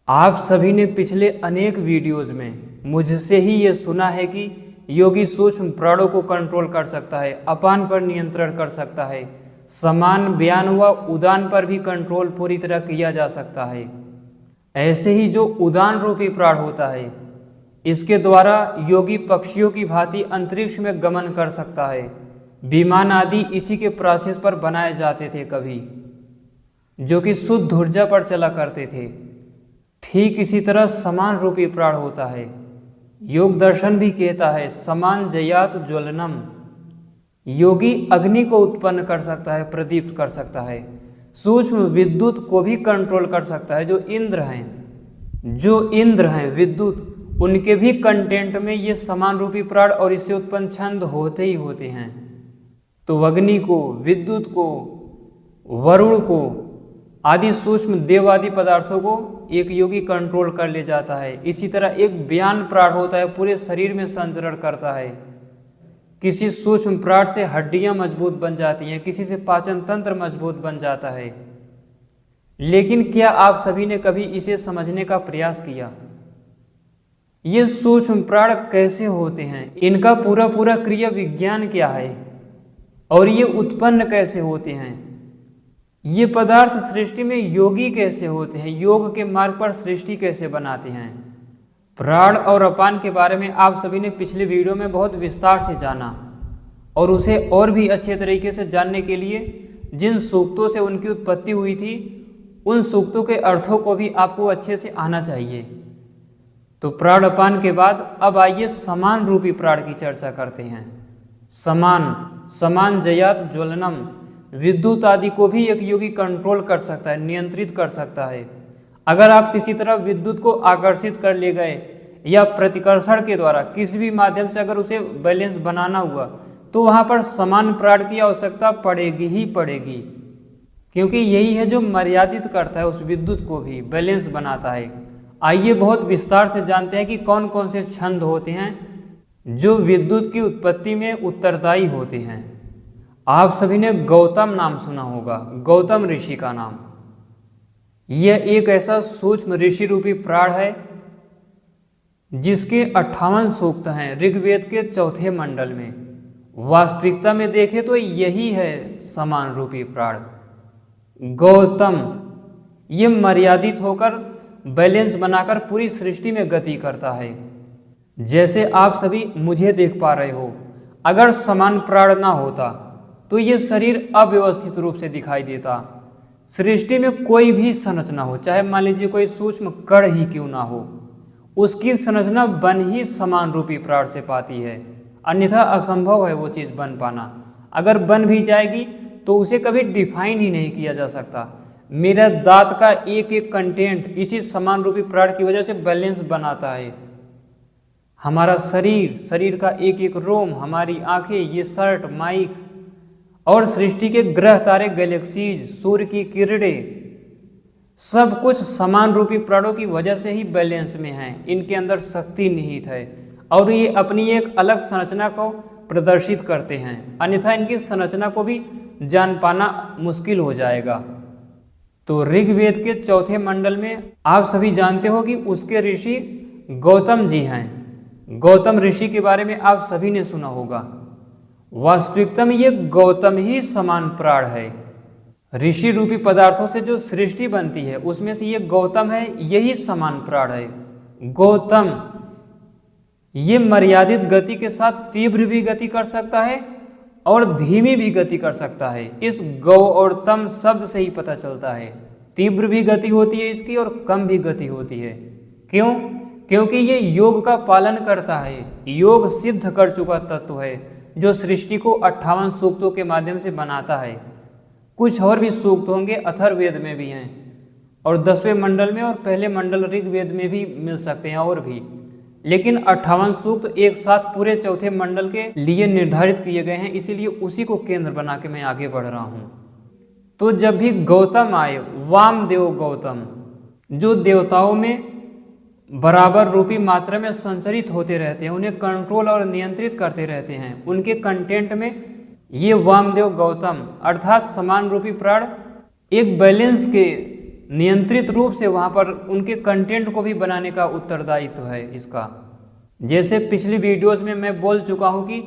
आप सभी ने पिछले अनेक वीडियोस में मुझसे ही ये सुना है कि योगी सूक्ष्म प्राणों को कंट्रोल कर सकता है, अपान पर नियंत्रण कर सकता है, समान व्यान व उदान पर भी कंट्रोल पूरी तरह किया जा सकता है। ऐसे ही जो उदान रूपी प्राण होता है, इसके द्वारा योगी पक्षियों की भांति अंतरिक्ष में गमन कर सकता है। विमान आदि इसी के प्रोसेस पर बनाए जाते थे कभी, जो कि शुद्ध ऊर्जा पर चला करते थे। ठीक इसी तरह समान रूपी प्राण होता है। योग दर्शन भी कहता है समान जयात ज्वलनम। योगी अग्नि को उत्पन्न कर सकता है, प्रदीप्त कर सकता है। सूक्ष्म विद्युत को भी कंट्रोल कर सकता है। जो इंद्र हैं विद्युत, उनके भी कंटेंट में ये समान रूपी प्राण और इससे उत्पन्न छंद होते ही होते हैं। तो अग्नि को, विद्युत को, वरुण को आदि सूक्ष्म देव आदि पदार्थों को एक योगी कंट्रोल कर ले जाता है। इसी तरह एक व्यान प्राण होता है, पूरे शरीर में संचरण करता है। किसी सूक्ष्म प्राण से हड्डियां मजबूत बन जाती हैं, किसी से पाचन तंत्र मजबूत बन जाता है। लेकिन क्या आप सभी ने कभी इसे समझने का प्रयास किया? ये सूक्ष्म प्राण कैसे होते हैं, इनका पूरा पूरा क्रिया विज्ञान क्या है और ये उत्पन्न कैसे होते हैं? ये पदार्थ सृष्टि में योगी कैसे होते हैं, योग के मार्ग पर सृष्टि कैसे बनाते हैं? प्राण और अपान के बारे में आप सभी ने पिछले वीडियो में बहुत विस्तार से जाना, और उसे और भी अच्छे तरीके से जानने के लिए जिन सूक्तों से उनकी उत्पत्ति हुई थी, उन सूक्तों के अर्थों को भी आपको अच्छे से आना चाहिए। तो प्राण अपान के बाद अब आइए समान रूपी प्राण की चर्चा करते हैं। समान जयात ज्वलनम। विद्युत आदि को भी एक योगी कंट्रोल कर सकता है, नियंत्रित कर सकता है। अगर आप किसी तरह विद्युत को आकर्षित कर ले गए या प्रतिकर्षण के द्वारा किसी भी माध्यम से अगर उसे बैलेंस बनाना हुआ, तो वहाँ पर समान प्राण की आवश्यकता पड़ेगी ही पड़ेगी, क्योंकि यही है जो मर्यादित करता है, उस विद्युत को भी बैलेंस बनाता है। आइए बहुत विस्तार से जानते हैं कि कौन कौन से छंद होते हैं जो विद्युत की उत्पत्ति में उत्तरदायी होते हैं। आप सभी ने गौतम नाम सुना होगा, गौतम ऋषि का नाम। यह एक ऐसा सूक्ष्म ऋषि रूपी प्राण है जिसके 58 सूक्त हैं ऋग्वेद के चौथे मंडल में। वास्तविकता में देखें तो यही है समान रूपी प्राण गौतम। ये मर्यादित होकर बैलेंस बनाकर पूरी सृष्टि में गति करता है। जैसे आप सभी मुझे देख पा रहे हो, अगर समान प्राण ना होता तो ये शरीर अव्यवस्थित रूप से दिखाई देता। सृष्टि में कोई भी संरचना हो, चाहे मान लीजिए कोई सूक्ष्म कण ही क्यों ना हो, उसकी संरचना बन ही समान रूपी प्राण से पाती है, अन्यथा असंभव है वो चीज़ बन पाना। अगर बन भी जाएगी तो उसे कभी डिफाइन ही नहीं किया जा सकता। मेरा दांत का एक एक कंटेंट इसी समान रूपी प्राण की वजह से बैलेंस बनाता है। हमारा शरीर का एक एक रोम, हमारी आंखें, ये शर्ट, माइक और सृष्टि के ग्रह, तारे, गैलेक्सीज, सूर्य की किरणें, सब कुछ समान रूपी प्राणों की वजह से ही बैलेंस में हैं। इनके अंदर शक्ति निहित है और ये अपनी एक अलग संरचना को प्रदर्शित करते हैं, अन्यथा इनकी संरचना को भी जान पाना मुश्किल हो जाएगा। तो ऋग्वेद के चौथे मंडल में आप सभी जानते हो कि उसके ऋषि गौतम जी हैं। गौतम ऋषि के बारे में आप सभी ने सुना होगा। वास्तविकता में ये गौतम ही समान प्राण है। ऋषि रूपी पदार्थों से जो सृष्टि बनती है उसमें से ये गौतम है, यही समान प्राण है। गौतम ये मर्यादित गति के साथ तीव्र भी गति कर सकता है और धीमी भी गति कर सकता है। इस गौ और तम शब्द से ही पता चलता है। तीव्र भी गति होती है इसकी और कम भी गति होती है। क्यों? क्योंकि ये योग का पालन करता है, योग सिद्ध कर चुका तत्व है जो सृष्टि को 58 सूक्तों के माध्यम से बनाता है। कुछ और भी सूक्त होंगे, अथर्ववेद में भी हैं और 10वें मंडल में और पहले मंडल ऋग्वेद में भी मिल सकते हैं और भी, लेकिन 58 सूक्त एक साथ पूरे चौथे मंडल के लिए निर्धारित किए गए हैं, इसीलिए उसी को केंद्र बना के मैं आगे बढ़ रहा हूँ। तो जब भी गौतम आए, वामदेव गौतम, जो देवताओं में बराबर रूपी मात्रा में संचरित होते रहते हैं, उन्हें कंट्रोल और नियंत्रित करते रहते हैं, उनके कंटेंट में ये वामदेव गौतम अर्थात समान रूपी प्राण एक बैलेंस के नियंत्रित रूप से वहाँ पर उनके कंटेंट को भी बनाने का उत्तरदायित्व है इसका। जैसे पिछली वीडियोस में मैं बोल चुका हूँ कि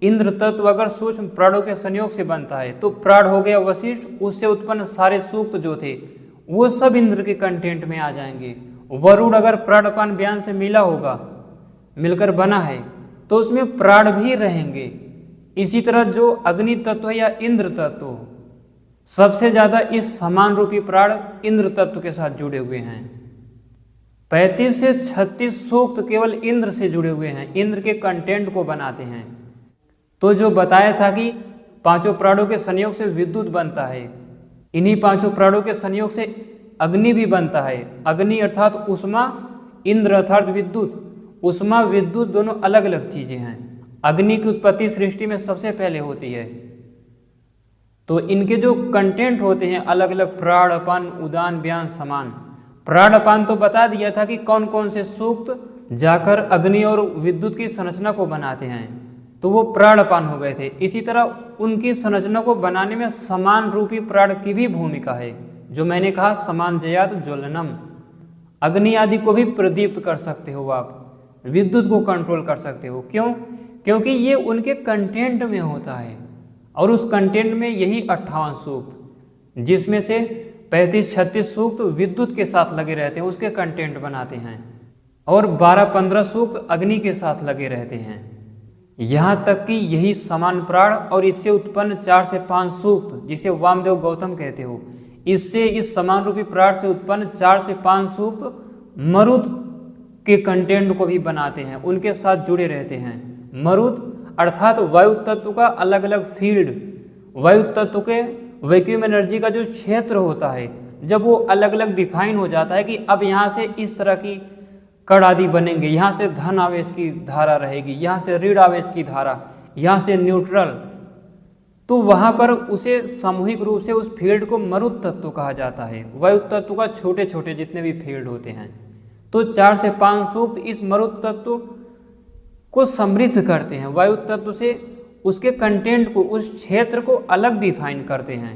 इंद्र तत्व अगर सूक्ष्म प्राणों के संयोग से बनता है तो प्राण हो गया वशिष्ठ, उससे उत्पन्न सारे सूक्त जो थे वो सब इंद्र के कंटेंट में आ जाएंगे। वरुण अगर प्राणपान व्यान से मिला होगा, मिलकर बना है, तो उसमें प्राण भी रहेंगे। इसी तरह जो अग्नि तत्व या इंद्र तत्व सबसे ज्यादा इस समान रूपी प्राण इंद्र तत्व के साथ जुड़े हुए हैं। 35 से 36 सूक्त केवल इंद्र से जुड़े हुए हैं, इंद्र के कंटेंट को बनाते हैं। तो जो बताया था कि पांचों प्राणों के संयोग से विद्युत बनता है, इन्हीं पांचों प्राणों के संयोग से अग्नि भी बनता है। अग्नि अर्थात उष्मा, इंद्र अर्थात विद्युत। उष्मा विद्युत दोनों अलग अलग चीजें हैं। अग्नि की उत्पत्ति सृष्टि में सबसे पहले होती है, तो इनके जो कंटेंट होते हैं अलग अलग, प्राण, अपान, उदान, व्यान, समान। प्राण अपान तो बता दिया था कि कौन कौन से सूक्त जाकर अग्नि और विद्युत की संरचना को बनाते हैं, तो वो प्राण अपान हो गए थे। इसी तरह उनकी संरचना को बनाने में समान रूपी प्राण की भी भूमिका है, जो मैंने कहा समान जयात ज्वलनम। अग्नि आदि को भी प्रदीप्त कर सकते हो आप, विद्युत को कंट्रोल कर सकते हो। क्यों? क्योंकि ये उनके कंटेंट में होता है, और उस कंटेंट में यही 58 सूक्त, जिसमें से 35-36 सूक्त विद्युत के साथ लगे रहते हैं, उसके कंटेंट बनाते हैं, और 12-15 सूक्त अग्नि के साथ लगे रहते हैं। यहाँ तक कि यही समान प्राण और इससे उत्पन्न 4 से 5 सूक्त, जिसे वामदेव गौतम कहते हो, इससे इस समान रूपी प्राण से उत्पन्न 4 से 5 सूक्त मरुत के कंटेंट को भी बनाते हैं, उनके साथ जुड़े रहते हैं। मरुत अर्थात वायु तत्व का अलग अलग फील्ड, वायु तत्व के वैक्यूम एनर्जी का जो क्षेत्र होता है, जब वो अलग अलग डिफाइन हो जाता है कि अब यहाँ से इस तरह की कण आदि बनेंगे, यहाँ से धन आवेश की धारा रहेगी, यहाँ से ऋण आवेश की धारा, यहाँ से न्यूट्रल, तो वहाँ पर उसे सामूहिक रूप से उस फील्ड को मरुत तत्व कहा जाता है। वायु तत्व का छोटे छोटे जितने भी फील्ड होते हैं, तो 4 से 5 सूक्त इस मरुत तत्व को समृद्ध करते हैं। वायु तत्व से उसके कंटेंट को, उस क्षेत्र को अलग डिफाइन करते हैं।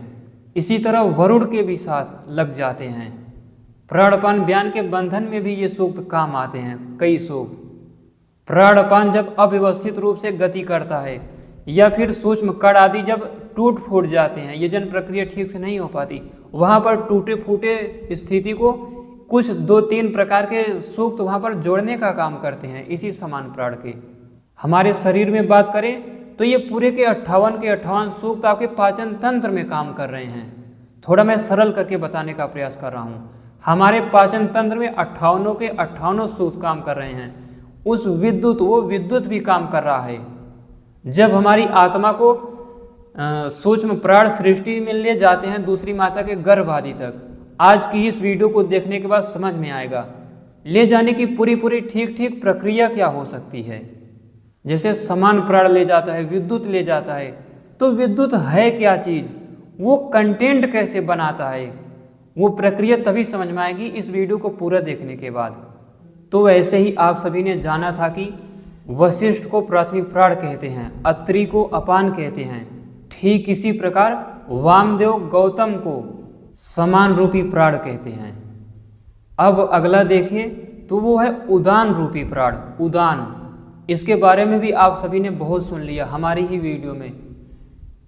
इसी तरह वरुण के भी साथ लग जाते हैं। प्राणपान व्यान के बंधन में भी ये सूक्त काम आते हैं, कई सूक्त। प्राणपान जब अव्यवस्थित रूप से गति करता है, या फिर सूक्ष्म कण आदि जब टूट फूट जाते हैं, यजन प्रक्रिया ठीक से नहीं हो पाती, वहाँ पर टूटे फूटे स्थिति को कुछ 2-3 प्रकार के सूक्त वहाँ पर जोड़ने का काम करते हैं, इसी समान प्राण के। हमारे शरीर में बात करें तो ये पूरे के 58 सूक्त आपके पाचन तंत्र में काम कर रहे हैं। थोड़ा मैं सरल करके बताने का प्रयास कर रहा हूँ। हमारे पाचन तंत्र में 58 के 58 सूक्त काम कर रहे हैं। उस विद्युत, वो विद्युत भी काम कर रहा है। जब हमारी आत्मा को सूक्ष्म प्राण सृष्टि में ले जाते हैं दूसरी माता के गर्भ आदि तक, आज की इस वीडियो को देखने के बाद समझ में आएगा ले जाने की पूरी ठीक प्रक्रिया क्या हो सकती है। जैसे समान प्राण ले जाता है, विद्युत ले जाता है, तो विद्युत है क्या चीज, वो कंटेंट कैसे बनाता है, वो प्रक्रिया तभी समझ में आएगी इस वीडियो को पूरा देखने के बाद। तो वैसे ही आप सभी ने जाना था कि वशिष्ठ को प्राथमिक प्राण कहते हैं, अत्रि को अपान कहते हैं, ठीक इसी प्रकार वामदेव गौतम को समान रूपी प्राण कहते हैं। अब अगला देखिए तो वो है उदान रूपी प्राण। उदान, इसके बारे में भी आप सभी ने बहुत सुन लिया हमारी ही वीडियो में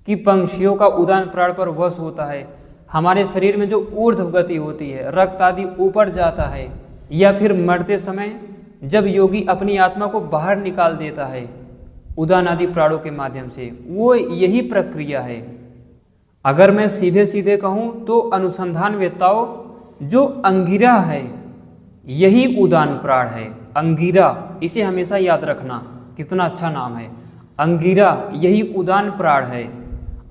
कि पंछियों का उदान प्राण पर वश होता है। हमारे शरीर में जो ऊर्ध्व गति होती है, रक्त आदि ऊपर जाता है, या फिर मरते समय जब योगी अपनी आत्मा को बाहर निकाल देता है उदान आदि प्राणों के माध्यम से, वो यही प्रक्रिया है। अगर मैं सीधे सीधे कहूँ तो अनुसंधानवेत्ताओं जो अंगिरा है यही उदान प्राण है। अंगिरा, इसे हमेशा याद रखना, कितना अच्छा नाम है। अंगिरा यही उदान प्राण है,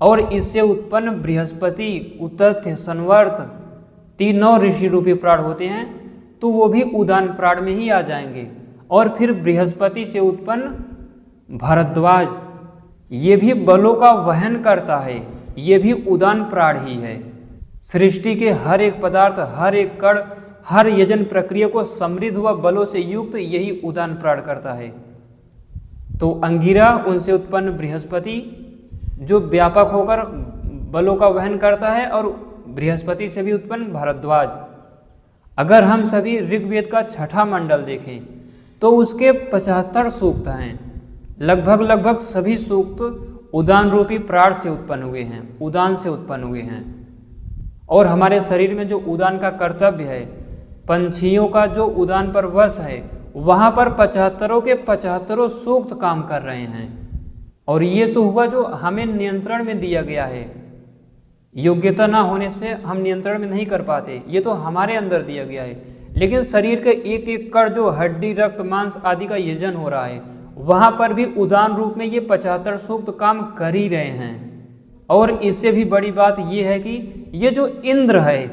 और इससे उत्पन्न बृहस्पति, उतथ्य, संवर्त, 3 ऋषि रूपी प्राण होते हैं, तो वो भी उदान प्राण में ही आ जाएंगे। और फिर बृहस्पति से उत्पन्न भारद्वाज, ये भी बलों का वहन करता है, ये भी उदान प्राण ही है। सृष्टि के हर एक पदार्थ, हर एक कण, हर यजन प्रक्रिया को समृद्ध व बलों से युक्त यही उदान प्राण करता है। तो अंगिरा, उनसे उत्पन्न बृहस्पति जो व्यापक होकर बलों का वहन करता है, और बृहस्पति से भी उत्पन्न भरद्वाज। अगर हम सभी ऋग्वेद का छठा मंडल देखें तो उसके 75 सूक्त हैं। लगभग सभी सूक्त उदान रूपी प्राण से उत्पन्न हुए हैं, उदान से उत्पन्न हुए हैं। और हमारे शरीर में जो उदान का कर्तव्य है, पंछियों का जो उदान पर वश है, वहाँ पर 75 के 75 सूक्त काम कर रहे हैं। और ये तो हुआ जो हमें नियंत्रण में दिया गया है। योग्यता ना होने से हम नियंत्रण में नहीं कर पाते, ये तो हमारे अंदर दिया गया है। लेकिन शरीर के एक एक कण जो हड्डी, रक्त, मांस आदि का यजन हो रहा है, वहाँ पर भी उदान रूप में ये 75 सूक्त काम कर ही रहे हैं। और इससे भी बड़ी बात ये है कि ये जो इंद्र है,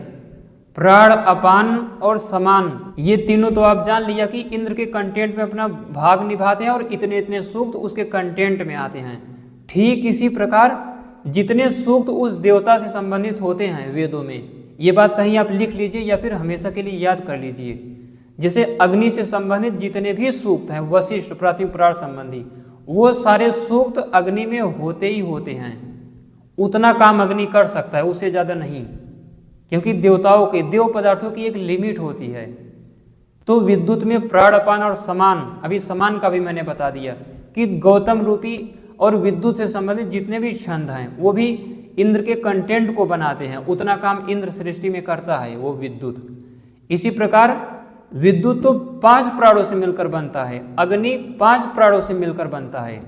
प्राण, अपान और समान, ये तीनों तो आप जान लिया कि इंद्र के कंटेंट में अपना भाग निभाते हैं और इतने इतने सूक्त उसके कंटेंट में आते हैं। ठीक इसी प्रकार जितने सूक्त उस देवता से संबंधित होते हैं वेदों में, ये बात कहीं आप लिख लीजिए या फिर हमेशा के लिए याद कर लीजिए। जैसे अग्नि से संबंधित जितने भी सूक्त हैं, वशिष्ठ, पृथ्वी पुराण संबंधी, वो सारे सूक्त अग्नि में होते ही होते हैं। उतना काम अग्नि कर सकता है, उससे ज़्यादा नहीं, क्योंकि देवताओं के, देव पदार्थों की एक लिमिट होती है। तो विद्युत में प्राण, अपान और समान, अभी समान का भी मैंने बता दिया कि गौतम रूपी और विद्युत से संबंधित जितने भी छंद हैं वो भी इंद्र के कंटेंट को बनाते हैं। उतना काम इंद्र सृष्टि में करता है वो विद्युत। इसी प्रकार विद्युत तो 5 प्राणों से मिलकर बनता है, अग्नि 5 प्राणों से मिलकर बनता है।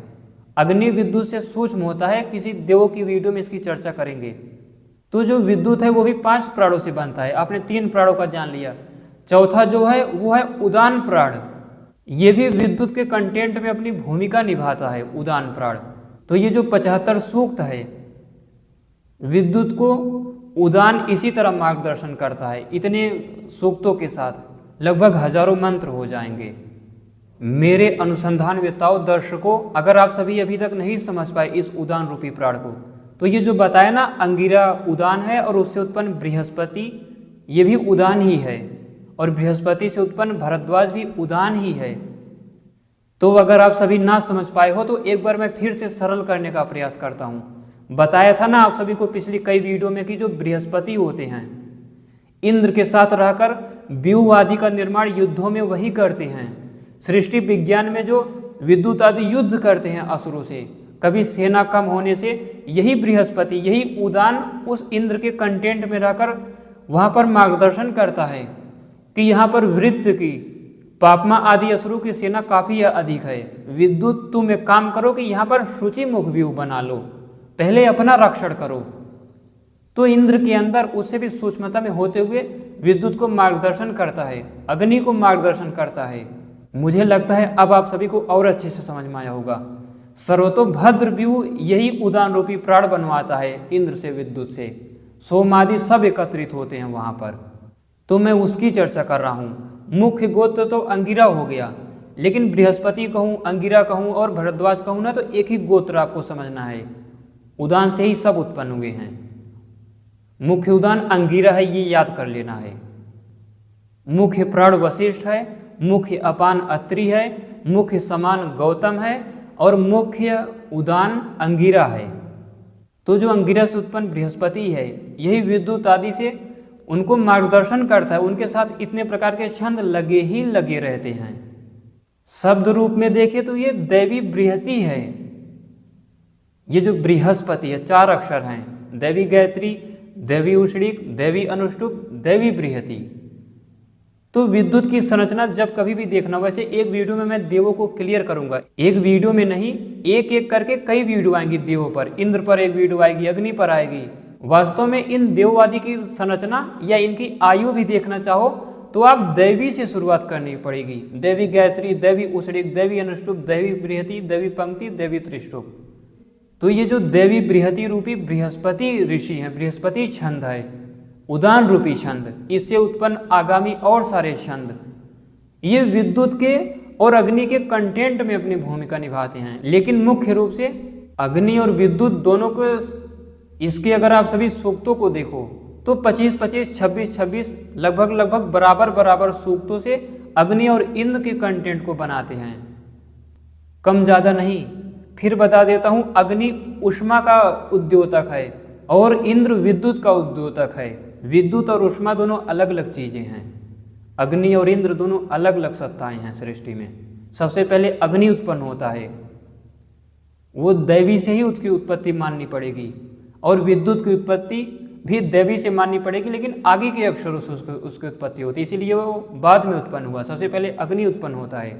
अग्नि विद्युत से सूक्ष्म होता है, किसी देवों की वीडियो में इसकी चर्चा करेंगे। तो जो विद्युत है वो भी 5 प्राणों से बनता है। आपने 3 प्राणों का जान लिया। चौथा जो है वो है उदान प्राण। ये भी विद्युत के कंटेंट में अपनी भूमिका निभाता है, उदान प्राण। तो ये जो 75 सूक्त है, विद्युत को उदान इसी तरह मार्गदर्शन करता है। इतने सूक्तों के साथ लगभग हजारों मंत्र हो जाएंगे। मेरे अनुसंधान वेताओं, दर्शकों, अगर आप सभी अभी तक नहीं समझ पाए इस उदान रूपी प्राण को, तो ये जो बताया ना, अंगिरा उदान है और उससे उत्पन्न बृहस्पति, ये भी उदान ही है, और बृहस्पति से उत्पन्न भरद्वाज भी उदान ही है। तो अगर आप सभी ना समझ पाए हो तो एक बार मैं फिर से सरल करने का प्रयास करता हूँ। बताया था ना आप सभी को पिछली कई वीडियो में कि जो बृहस्पति होते हैं, इंद्र के साथ रहकर व्यूह आदि का निर्माण युद्धों में वही करते हैं। सृष्टि विज्ञान में जो विद्युत आदि युद्ध करते हैं असुरों से, कभी सेना कम होने से यही बृहस्पति, यही उदान उस इंद्र के कंटेंट में रहकर वहाँ पर मार्गदर्शन करता है कि यहाँ पर वृत्त की, पापमा आदि असुरों की सेना काफ़ी अधिक है। विद्युत तुम एक काम करो कि यहाँ पर शुचि मुख व्यूह बना लो, पहले अपना रक्षण करो। तो इंद्र के अंदर उससे भी सूक्ष्मता में होते हुए विद्युत को मार्गदर्शन करता है, अग्नि को मार्गदर्शन करता है। मुझे लगता है अब आप सभी को और अच्छे से समझ में आया होगा। सर्वतोभद्र व्यूह यही उदान रूपी प्राण बनवाता है इंद्र से, विद्युत से। सोमादि सब एकत्रित होते हैं वहाँ पर। तो मैं उसकी चर्चा कर रहा हूँ। मुख्य गोत्र तो अंगिरा हो गया, लेकिन बृहस्पति कहूँ, अंगिरा कहूँ और भरद्वाज कहूँ ना, तो एक ही गोत्र आपको समझना है। उदान से ही सब उत्पन्न हुए हैं। मुख्य उदान अंगिरा है, ये याद कर लेना है। मुख्य प्राण वशिष्ठ है, मुख्य अपान अत्रि है, मुख्य समान गौतम है और मुख्य उदान अंगिरा है। तो जो अंगिरा से उत्पन्न बृहस्पति है, यही विद्युत आदि से उनको मार्गदर्शन करता है। उनके साथ इतने प्रकार के छंद लगे ही लगे रहते हैं। शब्द रूप में देखें तो ये दैवी बृहति है। ये जो बृहस्पति है, 4 अक्षर हैं, दैवी गायत्री, दैवी उषणिक, दैवी अनुष्टुप, दैवी बृहति। तो विद्युत की संरचना जब कभी भी देखना, वैसे एक वीडियो में मैं देवों को क्लियर करूंगा, एक वीडियो में नहीं, एक एक करके कई वीडियो आएंगी देवों पर। इंद्र पर एक वीडियो आएगी, अग्नि पर आएगी। वास्तव में इन देववादी की संरचना या इनकी आयु भी देखना चाहो तो आप दैवी से शुरुआत करनी पड़ेगी। दैवी गायत्री, दैवी उषणिक, दैवी अनुष्टुप, दैवी बृहति, दैवी पंक्ति, दैवी त्रिष्टुप। तो ये जो दैवी बृहति रूपी बृहस्पति ऋषि हैं, बृहस्पति छंद है, उदान रूपी छंद, इससे उत्पन्न आगामी और सारे छंद, ये विद्युत के और अग्नि के कंटेंट में अपनी भूमिका निभाते हैं। लेकिन मुख्य रूप से अग्नि और विद्युत दोनों को, इसके अगर आप सभी सूक्तों को देखो तो 25-25, 26-26 लगभग बराबर सूक्तों से अग्नि और इंद्र के कंटेंट को बनाते हैं, कम ज़्यादा नहीं। फिर बता देता हूँ, अग्नि ऊष्मा का उद्योतक है और इंद्र विद्युत का उद्योतक है। विद्युत और ऊष्मा दोनों अलग अलग चीजें हैं। अग्नि और इंद्र दोनों अलग अलग सत्ताएं हैं सृष्टि में। सबसे पहले अग्नि उत्पन्न होता है, वो दैवी से ही उसकी उत्पत्ति माननी पड़ेगी, और विद्युत की उत्पत्ति भी दैवी से माननी पड़ेगी, लेकिन आगे के अक्षरों से उसकी उत्पत्ति होती है, इसीलिए वो बाद में उत्पन्न हुआ। सबसे पहले अग्नि उत्पन्न होता है।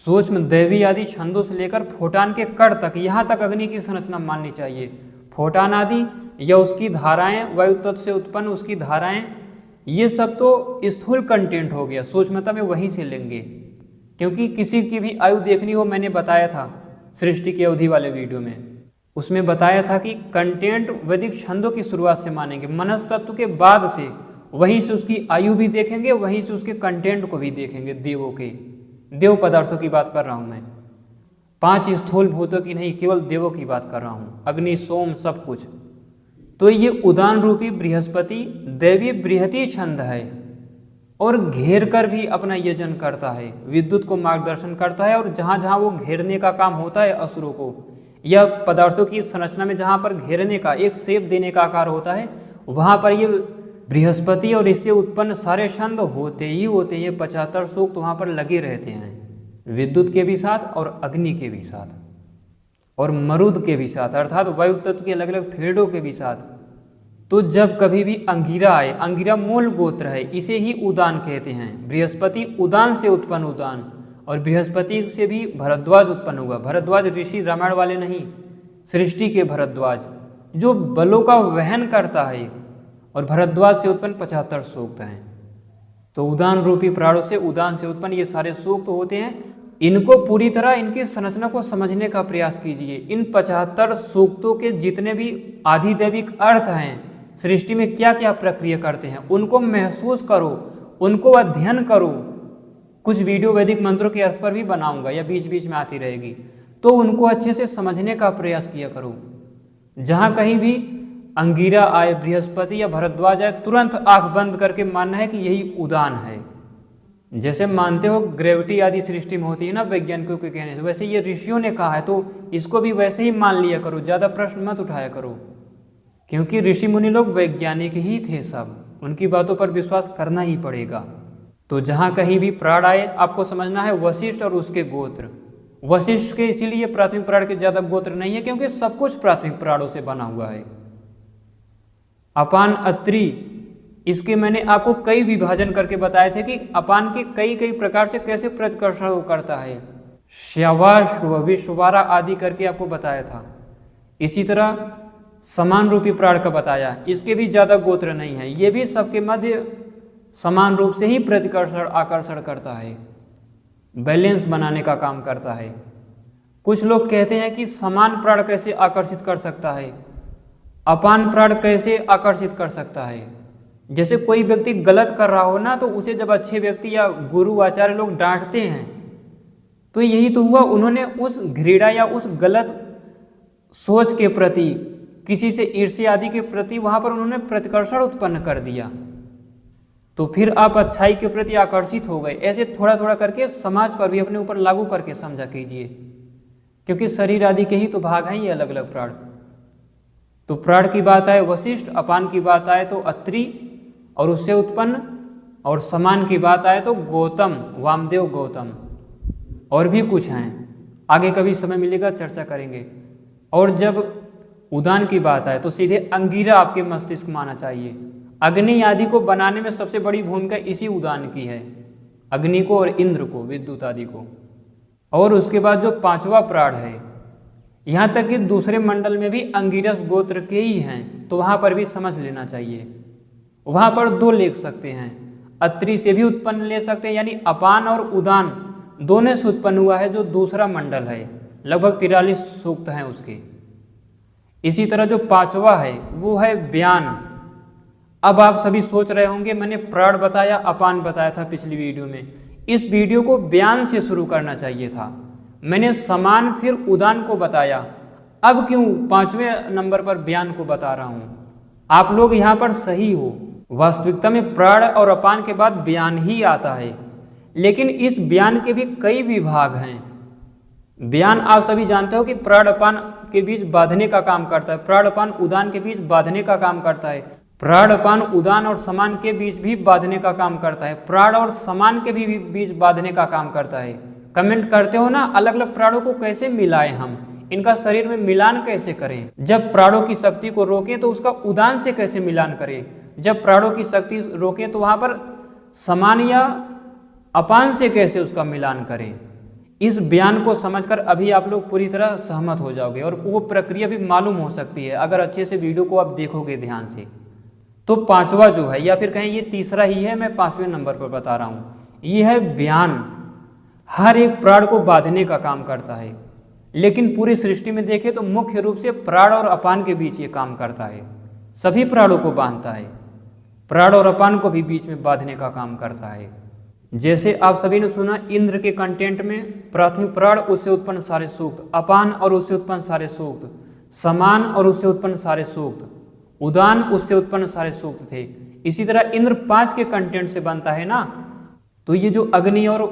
सूक्ष्म दैवी आदि छंदों से लेकर फोटान के कण तक, यहाँ तक अग्नि की संरचना माननी चाहिए। फोटान आदि या उसकी धाराएं, वायु तत्व से उत्पन्न उसकी धाराएं, ये सब तो स्थूल कंटेंट हो गया, सूक्ष्मता में वहीं से लेंगे। क्योंकि किसी की भी आयु देखनी हो, मैंने बताया था सृष्टि की अवधि वाले वीडियो में, उसमें बताया था कि कंटेंट वैदिक छंदों की शुरुआत से मानेंगे, मनस तत्व के बाद से, वहीं से उसकी आयु भी देखेंगे, वहीं से उसके कंटेंट को भी देखेंगे। देवों के, देव पदार्थों की बात कर रहा हूं मैं, 5 स्थूल भूतों की नहीं, केवल देवों की बात कर रहा हूं, अग्नि सोम सब कुछ। तो ये उदान रूपी बृहस्पति दैवी बृहति छंद है, और घेर कर भी अपना यजन करता है, विद्युत को मार्गदर्शन करता है। और जहां जहां वो घेरने का काम होता है असुरों को, या पदार्थों की संरचना में जहां पर घेरने का, एक सेप देने का आकार होता है, वहां पर ये बृहस्पति और इससे उत्पन्न सारे छंद होते ही होते हैं। ये 75 सूक्त वहां पर लगे रहते हैं, विद्युत के भी साथ और अग्नि के भी साथ और मरुद के भी साथ, अर्थात वायु तत्व के अलग अलग फील्डों के भी साथ। तो जब कभी भी अंगिरा आए, अंगिरा मूल गोत्र है, इसे ही उदान कहते हैं। बृहस्पति उदान से उत्पन्न उदान, और बृहस्पति से भी भरद्वाज उत्पन्न हुआ। भरद्वाज ऋषि रामायण वाले नहीं, सृष्टि के भरद्वाज, जो बलों का वहन करता है, और भरद्वाज से उत्पन्न 75 सूक्त हैं। तो उदान रूपी प्राणों से, उदान से उत्पन्न ये सारे सूक्त होते हैं। इनको पूरी तरह, इनकी संरचना को समझने का प्रयास कीजिए। इन 75 सूक्तों के जितने भी आधिदैविक अर्थ हैं, सृष्टि में क्या क्या प्रक्रिया करते हैं, उनको महसूस करो, उनको अध्ययन करो। कुछ वीडियो वैदिक मंत्रों के अर्थ पर भी बनाऊंगा, या बीच बीच में आती रहेगी, तो उनको अच्छे से समझने का प्रयास किया करो। जहां कहीं भी अंगिरा आए, बृहस्पति या भरद्वाज आए, तुरंत आंख बंद करके मानना है कि यही उदान है। जैसे मानते हो ग्रेविटी आदि सृष्टि में होती है ना वैज्ञानिकों के कहने से, वैसे ये ऋषियों ने कहा है, तो इसको भी वैसे ही मान लिया करो, ज्यादा प्रश्न मत उठाया करो। क्योंकि ऋषि मुनि लोग वैज्ञानिक ही थे सब, उनकी बातों पर विश्वास करना ही पड़ेगा। तो जहां कहीं भी प्राण आए, आपको समझना है वशिष्ठ और उसके गोत्र। वशिष्ठ के इसीलिए प्राथमिक प्राण के ज्यादा गोत्र नहीं है, क्योंकि सब कुछ प्राथमिक प्राणों से बना हुआ है। अपान, अत्रि, इसके मैंने आपको कई विभाजन करके बताए थे कि अपान के कई कई प्रकार से कैसे प्रतिकर्षण करता है, श्यवा, विश्वारा आदि करके आपको बताया था। इसी तरह समान रूपी प्राण का बताया, इसके भी ज्यादा गोत्र नहीं है, ये भी सबके मध्य समान रूप से ही प्रतिकर्षण आकर्षण करता है, बैलेंस बनाने का काम करता है। कुछ लोग कहते हैं कि समान प्राण कैसे आकर्षित कर सकता है, अपान प्राण कैसे आकर्षित कर सकता है। जैसे कोई व्यक्ति गलत कर रहा हो ना, तो उसे जब अच्छे व्यक्ति या गुरु आचार्य लोग डांटते हैं, तो यही तो हुआ, उन्होंने उस घृणा या उस गलत सोच के प्रति, किसी से ईर्ष्या आदि के प्रति, वहां पर उन्होंने प्रतिकर्षण उत्पन्न कर दिया। तो फिर आप अच्छाई के प्रति आकर्षित हो गए। ऐसे थोड़ा थोड़ा करके समाज पर भी अपने ऊपर लागू करके समझा कीजिए, क्योंकि शरीर आदि के ही तो भाग हैं ये अलग अलग प्राण। तो प्राण की बात आए वशिष्ठ, अपान की बात आए तो अत्रि और उससे उत्पन्न, और समान की बात आए तो गौतम, वामदेव गौतम, और भी कुछ हैं, आगे कभी समय मिलेगा चर्चा करेंगे। और जब उदान की बात आए तो सीधे अंगिरा आपके मस्तिष्क में आना चाहिए। अग्नि आदि को बनाने में सबसे बड़ी भूमिका इसी उदान की है, अग्नि को और इंद्र को, विद्युत आदि को। और उसके बाद जो 5वां प्राण है, यहाँ तक कि दूसरे मंडल में भी अंगिरस गोत्र के ही हैं, तो वहाँ पर भी समझ लेना चाहिए। वहाँ पर 2 ले सकते हैं, अत्रि से भी उत्पन्न ले सकते हैं, यानी अपान और उदान दोनों से उत्पन्न हुआ है, जो दूसरा मंडल है, लगभग 43 सूक्त हैं उसके। इसी तरह जो 5वां है वो है व्यान। अब आप सभी सोच रहे होंगे, मैंने प्राण बताया, अपान बताया था पिछली वीडियो में, इस वीडियो को व्यान से शुरू करना चाहिए था। मैंने समान फिर उदान को बताया, अब क्यों 5वें नंबर पर व्यान को बता रहा हूं। आप लोग यहां पर सही हो, वास्तविकता में प्राण और अपान के बाद व्यान ही आता है, लेकिन इस व्यान के भी कई विभाग हैं। ब्यान आप सभी जानते हो कि प्राण अपान के बीच बांधने का काम करता है, प्राण अपान उदान के बीच बांधने का काम करता है, प्राण अपान उदान और समान के बीच भी बांधने का काम करता है, प्राण और समान के भी बीच बांधने का काम करता है। कमेंट करते हो ना, अलग अलग प्राणों को कैसे मिलाएं, हम इनका शरीर में मिलान कैसे करें। जब प्राणों की शक्ति को रोकें तो उसका उदान से कैसे मिलान करें, जब प्राणों की शक्ति रोकें तो वहां पर समान या अपान से कैसे उसका मिलान करें। इस बयान को समझकर अभी आप लोग पूरी तरह सहमत हो जाओगे और वो प्रक्रिया भी मालूम हो सकती है अगर अच्छे से वीडियो को आप देखोगे ध्यान से। तो पांचवा जो है, या फिर कहें ये तीसरा ही है, मैं 5वें नंबर पर बता रहा हूँ, ये है बयान। हर एक प्राण को बांधने का काम करता है, लेकिन पूरी सृष्टि में देखें तो मुख्य रूप से प्राण और अपान के बीच ये काम करता है। सभी प्राणों को बांधता है, प्राण और अपान को भी बीच में बांधने का काम करता है। जैसे आप सभी ने सुना इंद्र के कंटेंट में, प्राथमिक प्राण उससे उत्पन्न सारे सूक्त, अपान और उससे उत्पन्न सारे सूक्त, समान और उससे उत्पन्न सारे सूक्त, उदान उससे उत्पन्न सारे सूक्त थे। इसी तरह इंद्र 5 के कंटेंट से बनता है ना, तो ये जो अग्नि और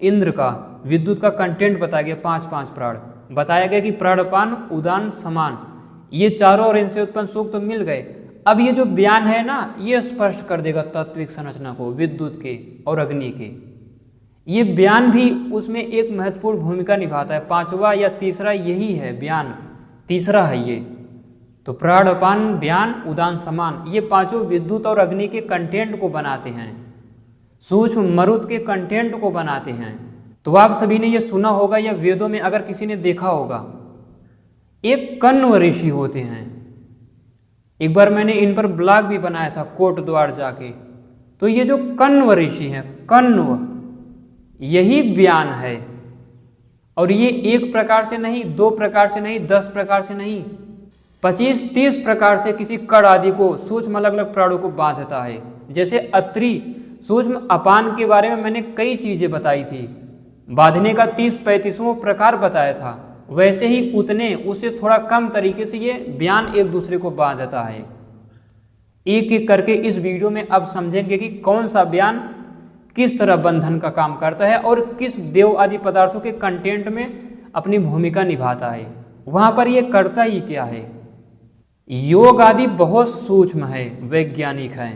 इंद्र का विद्युत का कंटेंट बताया गया, 5 प्राण बताया गया कि प्राण अपान उदान समान, ये चारों और इनसे उत्पन्न सूक्त मिल गए। अब ये जो बयान है ना, ये स्पष्ट कर देगा तात्विक संरचना को विद्युत के और अग्नि के। ये बयान भी उसमें एक महत्वपूर्ण भूमिका निभाता है। 5वां या तीसरा यही है, बयान तीसरा है ये। तो प्राण अपान बयान उदान समान, ये पांचों विद्युत और अग्नि के कंटेंट को बनाते हैं, सूक्ष्म मरुत के कंटेंट को बनाते हैं। तो आप सभी ने ये सुना होगा या वेदों में अगर किसी ने देखा होगा, एक कण्व ऋषि होते हैं। एक बार मैंने इन पर ब्लॉग भी बनाया था कोट द्वार जाके। तो ये जो कण्व ऋषि हैं, कण्व, यही बयान है। और ये एक प्रकार से नहीं, 2 प्रकार से नहीं, 10 प्रकार से नहीं, 25-30 प्रकार से किसी कण आदि को, सूक्ष्म अलग अलग प्राणों को बांधता है। जैसे अत्रि सूक्ष्म अपान के बारे में मैंने कई चीजें बताई थी, बांधने का 30-35वां प्रकार बताया था। वैसे ही उतने उससे थोड़ा कम तरीके से ये बयान एक दूसरे को बांधता है। एक एक करके इस वीडियो में अब समझेंगे कि कौन सा बयान किस तरह बंधन का काम करता है और किस देव आदि पदार्थों के कंटेंट में अपनी भूमिका निभाता है। वहां पर ये करता ही क्या है। योग आदि बहुत सूक्ष्म है, वैज्ञानिक है,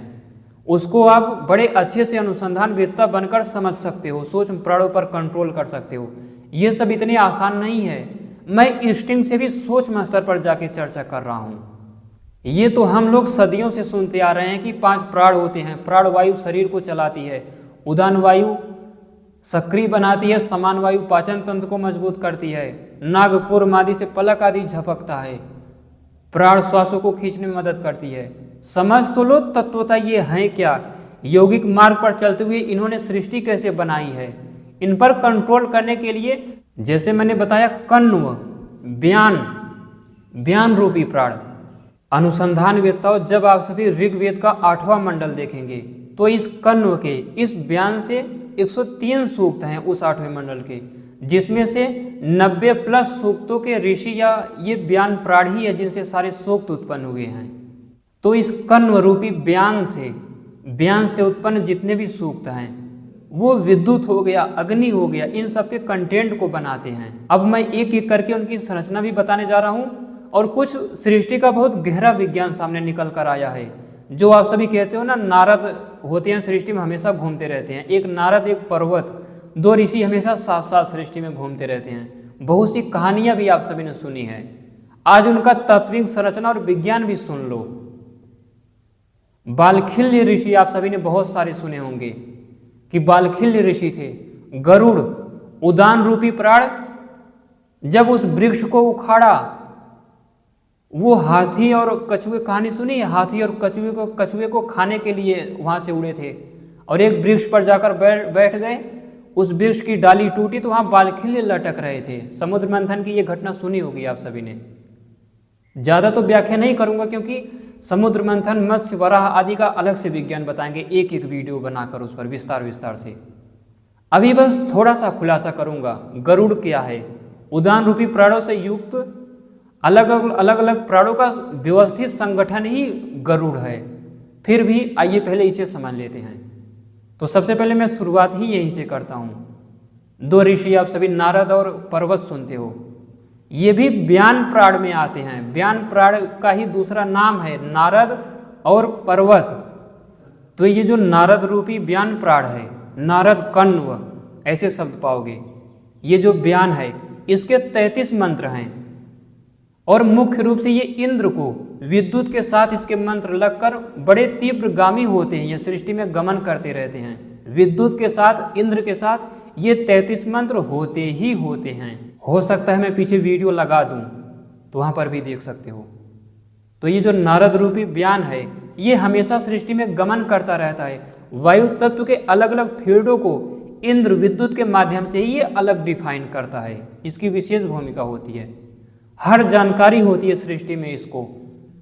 उसको आप बड़े अच्छे से अनुसंधान वेत्ता बनकर समझ सकते हो, सूक्ष्म प्राणों पर कंट्रोल कर सकते हो। ये सब इतने आसान नहीं है। मैं इंस्टिंक्ट से भी सूक्ष्म स्तर पर जाके चर्चा कर रहा हूं। ये तो हम लोग सदियों से सुनते आ रहे हैं कि 5 प्राण होते हैं। प्राण वायु शरीर को चलाती है, उदान वायु सक्रिय बनाती है, समान वायु पाचन तंत्र को मजबूत करती है, नागपुर आदि से पलक आदि झपकता है, प्राण श्वासों को खींचने में मदद करती है। समझ तो लो तत्वता ये है क्या, यौगिक मार्ग पर चलते हुए इन्होंने सृष्टि कैसे बनाई है। इन पर कंट्रोल करने के लिए जैसे मैंने बताया कण्व, बयान रूपी प्राण। अनुसंधान वेत्ताओं, जब आप सभी ऋग्वेद का 8वां मंडल देखेंगे तो इस कण्व के, इस बयान से 103 सूक्त हैं उस 8वें मंडल के, जिसमें से 90+ सूक्तों के ऋषि या ये बयान प्राण ही है जिनसे सारे सूक्त उत्पन्न हुए हैं। तो इस कण्व रूपी बयान से उत्पन्न जितने भी सूक्त हैं वो विद्युत हो गया, अग्नि हो गया, इन सब के कंटेंट को बनाते हैं। अब मैं एक एक करके उनकी संरचना भी बताने जा रहा हूँ और कुछ सृष्टि का बहुत गहरा विज्ञान सामने निकल कर आया है। जो आप सभी कहते हो ना, नारद होते हैं सृष्टि में, हमेशा घूमते रहते हैं। एक नारद, एक पर्वत, 2 ऋषि हमेशा साथ साथ सृष्टि में घूमते रहते हैं। बहुत सी कहानियां भी आप सभी ने सुनी है। आज उनका तात्विक संरचना और विज्ञान भी सुन लो। बालखिल्य ऋषि आप सभी ने बहुत सारे सुने होंगे कि बालखिल्य ऋषि थे। गरुड़ उदान रूपी प्राण जब उस वृक्ष को उखाड़ा, वो हाथी और कछुए, कहानी सुनी है, हाथी और कछुए को खाने के लिए वहां से उड़े थे और एक वृक्ष पर जाकर बैठ गए। उस वृक्ष की डाली टूटी तो वहां बालखिल्य लटक रहे थे। समुद्र मंथन की ये घटना सुनी होगी आप सभी ने। ज्यादा तो व्याख्या नहीं करूंगा क्योंकि समुद्र मंथन, मत्स्य, वराह आदि का अलग से विज्ञान बताएंगे, एक एक वीडियो बनाकर उस पर विस्तार से। अभी बस थोड़ा सा खुलासा करूंगा। गरुड़ क्या है? उदान रूपी प्राणों से युक्त अलग अलग प्राणों का व्यवस्थित संगठन ही गरुड़ है। फिर भी आइए पहले इसे समझ लेते हैं। तो सबसे पहले मैं शुरुआत ही यहीं से करता हूं। दो ऋषि आप सभी नारद और पर्वत सुनते हो, ये भी व्यान प्राण में आते हैं। व्यान प्राण का ही दूसरा नाम है नारद और पर्वत। तो ये जो नारद रूपी व्यान प्राण है, नारद कण्व ऐसे शब्द पाओगे। ये जो व्यान है इसके 33 मंत्र हैं और मुख्य रूप से ये इंद्र को विद्युत के साथ इसके मंत्र लगकर बड़े तीव्रगामी होते हैं, ये सृष्टि में गमन करते रहते हैं। विद्युत के साथ, इंद्र के साथ ये 33 मंत्र होते ही होते हैं। हो सकता है मैं पीछे वीडियो लगा दूं तो वहां पर भी देख सकते हो। तो ये जो नारद रूपी व्यान है ये हमेशा सृष्टि में गमन करता रहता है। वायु तत्व के अलग अलग फील्डों को इंद्र विद्युत के माध्यम से ही ये अलग डिफाइन करता है। इसकी विशेष भूमिका होती है, हर जानकारी होती है सृष्टि में। इसको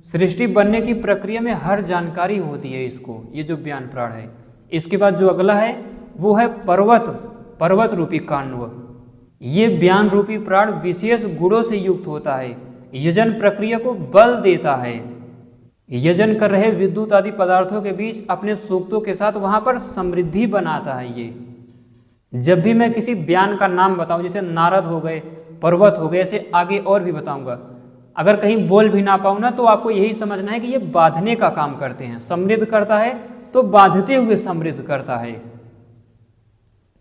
सृष्टि बनने की प्रक्रिया में हर जानकारी होती है इसको, ये जो व्यान प्राण है। इसके बाद जो अगला है वो है पर्वत, पर्वत रूपी काण्व। ये व्यान रूपी प्राण विशेष गुणों से युक्त होता है, यजन प्रक्रिया को बल देता है। यजन कर रहे विद्युत आदि पदार्थों के बीच अपने सूक्तों के साथ वहां पर समृद्धि बनाता है। ये जब भी मैं किसी व्यान का नाम बताऊं, जैसे नारद हो गए, पर्वत हो गए, ऐसे आगे और भी बताऊंगा, अगर कहीं बोल भी ना पाऊं ना तो आपको यही समझना है कि ये बांधने का काम करते हैं। समृद्ध करता है तो बांधते हुए समृद्ध करता है।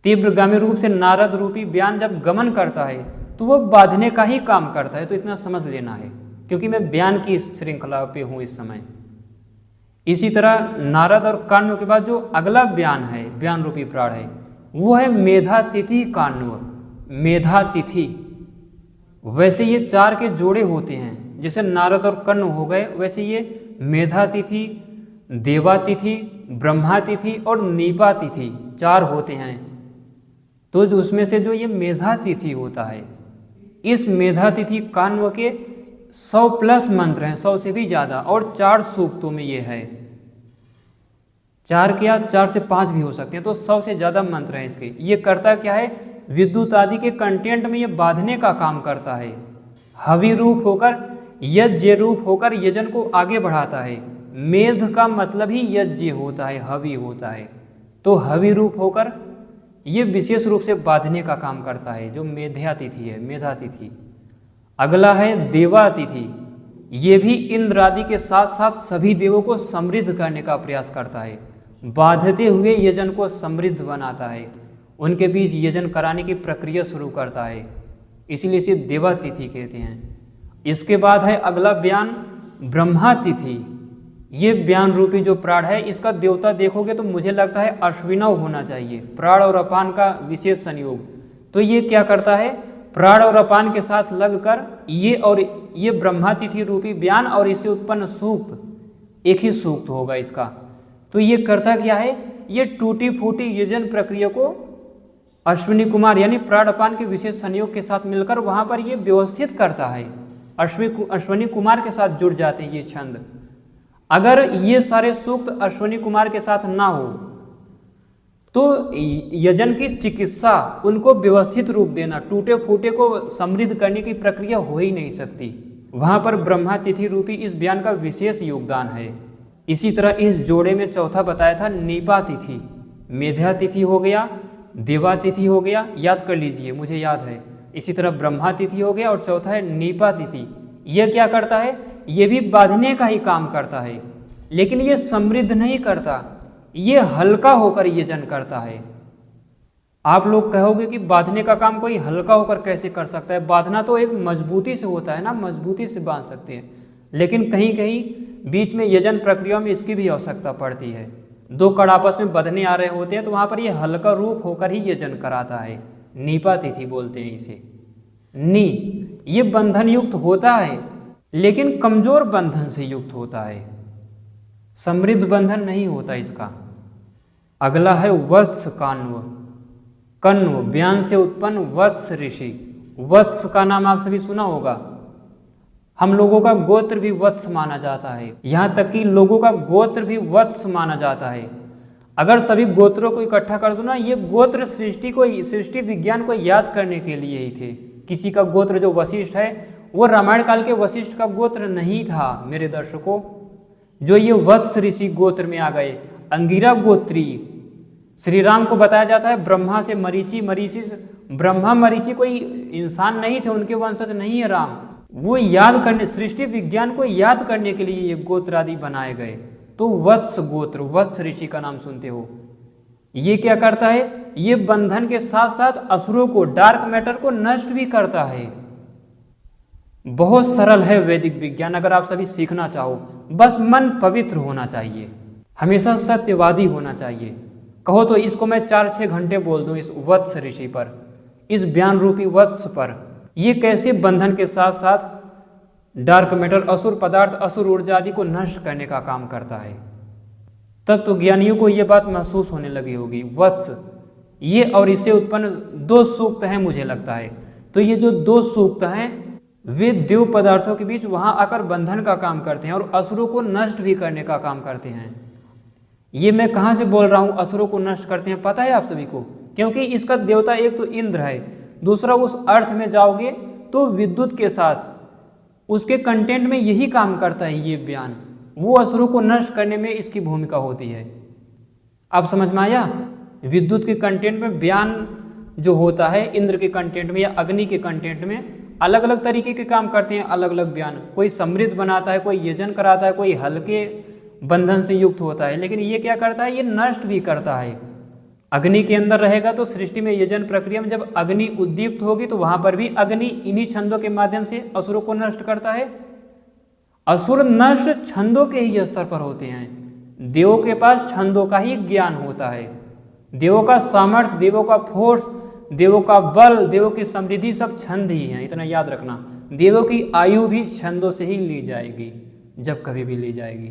तीव्रगामी रूप से नारद रूपी व्यान जब गमन करता है तो वो बांधने का ही काम करता है। तो इतना समझ लेना है, क्योंकि मैं व्यान की श्रृंखला पे हूं इस समय। इसी तरह नारद और काण्व के बाद जो अगला व्यान है, व्यान रूपी प्राण है, वो है मेधातिथि काण्व। मेधातिथि, वैसे ये 4 के जोड़े होते हैं, जैसे नारद और कण्व हो गए, वैसे ये मेधातिथि, देवातिथि, ब्रह्मातिथि और नीपातिथि 4 होते हैं। तो जो उसमें से जो ये मेधातिथि होता है, इस मेधातिथि काण्व के 100+ मंत्र हैं, 100 से भी ज्यादा, और 4 सूक्तों में ये है। 4 क्या, 4 से 5 भी हो सकते हैं, तो 100 से ज्यादा मंत्र हैं इसके। ये करता क्या है, विद्युत आदि के कंटेंट में ये बांधने का काम करता है। हवि रूप होकर, यज्ञ रूप होकर यजन को आगे बढ़ाता है। मेध का मतलब ही यज्ञ होता है, हवि होता है। तो हवि रूप होकर ये विशेष रूप से बांधने का काम करता है, जो मेधातिथि है, मेधातिथि। अगला है देवातिथि। ये भी इंद्र आदि के साथ साथ सभी देवों को समृद्ध करने का प्रयास करता है, बांधते हुए यजन को समृद्ध बनाता है, उनके बीच यजन कराने की प्रक्रिया शुरू करता है, इसीलिए इसे देवातिथि कहते हैं। इसके बाद है अगला व्यान ब्रह्मातिथि। ये व्यान रूपी जो प्राण है, इसका देवता देखोगे तो मुझे लगता है अश्विनव होना चाहिए, प्राण और अपान का विशेष संयोग। तो ये क्या करता है, प्राण और अपान के साथ लगकर ये और ये ब्रह्मातिथि रूपी व्यान और इससे उत्पन्न सूक्त, एक ही सूक्त होगा इसका। तो ये करता क्या है, ये टूटी फूटी यजन प्रक्रिया को अश्विनी कुमार यानी प्राण अपान के विशेष संयोग के साथ मिलकर वहां पर ये व्यवस्थित करता है। अश्विनी कुमार के साथ जुड़ जाते हैं ये छंद। अगर ये सारे सूक्त अश्विनी कुमार के साथ ना हो तो यजन की चिकित्सा, उनको व्यवस्थित रूप देना, टूटे फूटे को समृद्ध करने की प्रक्रिया हो ही नहीं सकती। वहां पर ब्रह्मातिथि रूपी इस व्यान का विशेष योगदान है। इसी तरह इस जोड़े में चौथा बताया था नीपातिथि। मेधातिथि हो गया, देवातिथि हो गया, याद कर लीजिए, मुझे याद है। इसी तरह ब्रह्मातिथि हो गया और चौथा है नीपातिथि। यह क्या करता है, ये भी बांधने का ही काम करता है, लेकिन ये समृद्ध नहीं करता, ये हल्का होकर यजन करता है। आप लोग कहोगे कि बांधने का काम कोई हल्का होकर कैसे कर सकता है, बांधना तो एक मजबूती से होता है ना, मजबूती से बांध सकते हैं, लेकिन कहीं कहीं बीच में यजन प्रक्रिया में इसकी भी आवश्यकता पड़ती है। 2 कण आपस में बंधने आ रहे होते हैं तो वहां पर ये हल्का रूप होकर ही यजन कराता है। नीपातिथि बोलते हैं इसे। नी, ये बंधन युक्त होता है लेकिन कमजोर बंधन से युक्त होता है, समृद्ध बंधन नहीं होता इसका। अगला है वत्स काण्व। कण्व व्यान से उत्पन्न वत्स ऋषि। वत्स का नाम आप सभी सुना होगा। हम लोगों का गोत्र भी वत्स माना जाता है, यहाँ तक कि लोगों का गोत्र भी वत्स माना जाता है। अगर सभी गोत्रों को इकट्ठा कर दो ना, ये गोत्र सृष्टि विज्ञान को याद करने के लिए ही थे। किसी का गोत्र जो वशिष्ठ है वो रामायण काल के वशिष्ठ का गोत्र नहीं था मेरे दर्शकों, जो ये वत्स ऋषि गोत्र में आ गए। अंगिरा गोत्री श्री राम को बताया जाता है ब्रह्मा से मरीचि, मरीचि से ब्रह्मा, मरीचि कोई इंसान नहीं थे, उनके वंशज नहीं है राम। वो याद करने, सृष्टि विज्ञान को याद करने के लिए ये गोत्र आदि बनाए गए। तो वत्स गोत्र, वत्स ऋषि का नाम सुनते हो, ये क्या करता है, ये बंधन के साथ साथ असुरों को, डार्क मैटर को नष्ट भी करता है। बहुत सरल है वैदिक विज्ञान, अगर आप सभी सीखना चाहो, बस मन पवित्र होना चाहिए, हमेशा सत्यवादी होना चाहिए। कहो तो इसको मैं 4-6 घंटे बोल दूं इस वत्स ऋषि पर, इस ज्ञान रूपी वत्स पर, ये कैसे बंधन के साथ साथ डार्क मैटर, असुर पदार्थ, असुर ऊर्जा आदि को नष्ट करने का काम करता है। तत्व ज्ञानियों को यह बात महसूस होने लगी होगी। वत्स, ये और इससे उत्पन्न 2 सूक्त हैं मुझे लगता है। तो ये जो 2 सूक्त हैं वे देव पदार्थों के बीच वहां आकर बंधन का काम करते हैं और असुरों को नष्ट भी करने का काम करते हैं। ये मैं कहाँ से बोल रहा हूँ असुरों को नष्ट करते हैं, पता है आप सभी को? क्योंकि इसका देवता एक तो इंद्र है, दूसरा उस अर्थ में जाओगे तो विद्युत के साथ उसके कंटेंट में यही काम करता है ये बयान, वो असुरों को नष्ट करने में इसकी भूमिका होती है। आप समझ में आया? विद्युत के कंटेंट में बयान जो होता है, इंद्र के कंटेंट में या अग्नि के कंटेंट में अलग अलग तरीके के काम करते हैं, अलग अलग बयान। कोई समृद्ध बनाता है, कोई यजन कराता है, कोई हल्के बंधन से युक्त होता है, लेकिन ये क्या करता है, ये नष्ट भी करता है। अग्नि के अंदर रहेगा तो सृष्टि में यजन प्रक्रिया में जब अग्नि उद्दीप्त होगी तो वहां पर भी अग्नि इन्हीं छंदों के माध्यम से असुरों को नष्ट करता है। असुर नष्ट छंदों के ही स्तर पर होते हैं। देवों के पास छंदों का ही ज्ञान होता है, देवों का सामर्थ्य, देवों का फोर्स, देवों का बल, देवों की समृद्धि सब छंद ही हैं, इतना याद रखना। देवों की आयु भी छंदों से ही ली जाएगी, जब कभी भी ली जाएगी।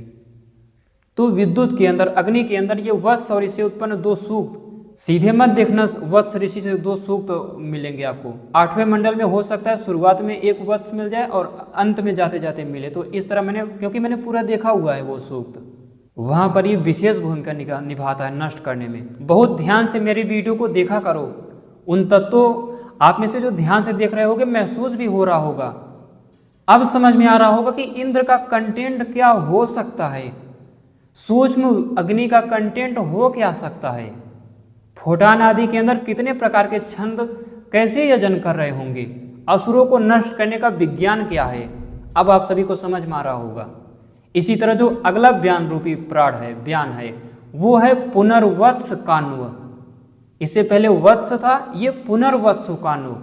तो विद्युत के अंदर, अग्नि के अंदर ये वत्स और इससे उत्पन्न 2 सूक्त, सीधे मत देखना वत्स ऋषि से 2 सूक्त मिलेंगे आपको। 8वें मंडल में हो सकता है शुरुआत में एक वत्स मिल जाए और अंत में जाते जाते मिले, तो इस तरह मैंने, क्योंकि मैंने पूरा देखा हुआ है वो सूक्त, वहां पर ये विशेष भूमिका निभाता है नष्ट करने में। बहुत ध्यान से मेरी वीडियो को देखा करो, उन तत्वों आप में से जो ध्यान से देख रहे होगे महसूस भी हो रहा होगा, अब समझ में आ रहा होगा कि इंद्र का कंटेंट क्या हो सकता है, सूक्ष्म अग्नि का कंटेंट हो क्या सकता है, फोटान आदि के अंदर कितने प्रकार के छंद कैसे यजन कर रहे होंगे, असुरों को नष्ट करने का विज्ञान क्या है, अब आप सभी को समझ में आ रहा होगा। इसी तरह जो अगला बयान रूपी प्राण है, बयान है, वो है पुनर्वत्स कान्व। इससे पहले वत्स था, ये पुनर्वत्स कान्व,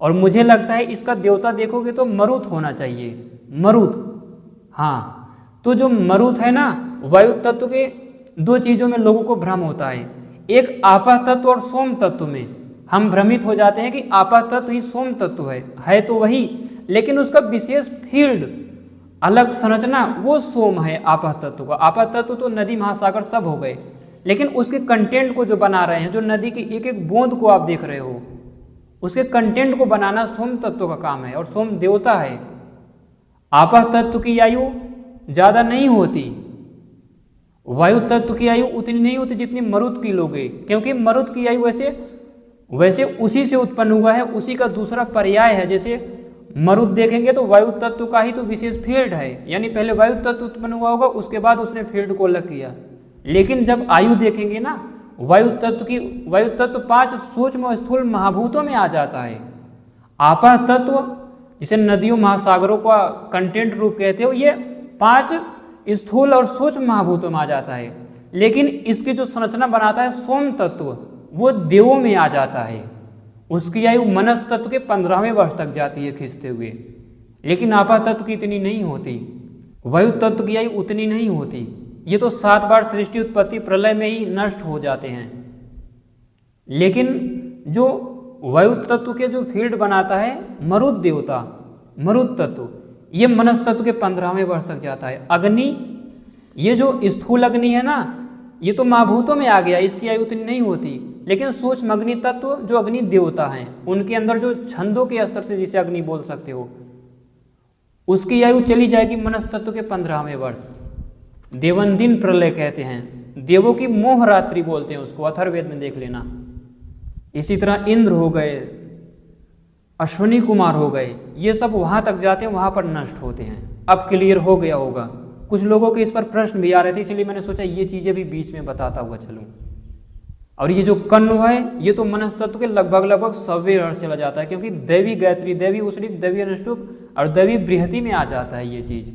और मुझे लगता है इसका देवता देखोगे तो मरुत होना चाहिए, मरुत। हाँ, तो जो मरुत है ना, वायु तत्व के 2 चीजों में लोगों को भ्रम होता है, एक आपा तत्व और सोम तत्व में हम भ्रमित हो जाते हैं कि आपा तत्व ही सोम तत्व है तो वही, लेकिन उसका विशेष फील्ड, अलग संरचना वो सोम है आपा तत्व का। आपा तत्व तो नदी महासागर सब हो गए, लेकिन उसके कंटेंट को जो बना रहे हैं, जो नदी की एक एक बूंद को आप देख रहे हो, उसके कंटेंट को बनाना सोम तत्व का काम है, और सोम देवता है। आपा तत्व की आयु ज्यादा नहीं होती, वायु तत्व की आयु उतनी नहीं होती जितनी मरुत की लोगे, क्योंकि मरुत की आयु वैसे उसी से उत्पन्न हुआ है, उसी का दूसरा पर्याय है। जैसे मरुत देखेंगे तो वायु तत्व का ही तो विशेष फील्ड है, यानी पहले वायु तत्व उत्पन्न हुआ होगा, उसके बाद उसने फील्ड को अलग किया। लेकिन जब आयु देखेंगे ना, वायु तत्व 5 सूक्ष्म और स्थूल महाभूतों में आ जाता है। आपा तत्व जिसे नदियों महासागरों का कंटेंट रूप कहते हो, ये 5 स्थूल और सूक्ष्म महाभूतों में आ जाता है। लेकिन इसकी जो संरचना बनाता है सोम तत्व, वो देवों में आ जाता है। उसकी आयु मनस तत्व के 15वें वर्ष तक जाती है खींचते हुए, लेकिन आपा तत्व की इतनी नहीं होती, वायु तत्व की आयु उतनी नहीं होती। ये तो 7 बार सृष्टि उत्पत्ति प्रलय में ही नष्ट हो जाते हैं। लेकिन जो वायु तत्व के जो फील्ड बनाता है मरुत देवता, मरुत तत्व, ये मनस तत्व के 15वें वर्ष तक जाता है। अग्नि, ये जो स्थूल अग्नि है ना, ये तो महाभूतों में आ गया, इसकी आयु उतनी नहीं होती। लेकिन सूक्ष्म अग्नि तत्व जो अग्नि देवता हैं, उनके अंदर जो छंदों के स्तर से जिसे अग्नि बोल सकते हो, उसकी आयु चली जाएगी मनस तत्व के 15वें वर्ष। देवनदिन प्रलय कहते हैं, देवों की मोह रात्रि बोलते हैं उसको, अथर्ववेद में देख लेना। इसी तरह इंद्र हो गए, अश्वनी कुमार हो गए, ये सब वहां तक जाते हैं, वहां पर नष्ट होते हैं। अब क्लियर हो गया होगा। कुछ लोगों के इस पर प्रश्न भी आ रहे थे, इसलिए मैंने सोचा ये चीजें भी बीच में बताता हुआ चलूं। और ये जो कण्व है ये तो मनस्तत्व के लगभग लगभग 100वें अर्थ चला जाता है, क्योंकि दैवी गायत्री, दैवी उष्णिक, दैवी अनुष्टुप और दैवी बृहति में आ जाता है ये चीज।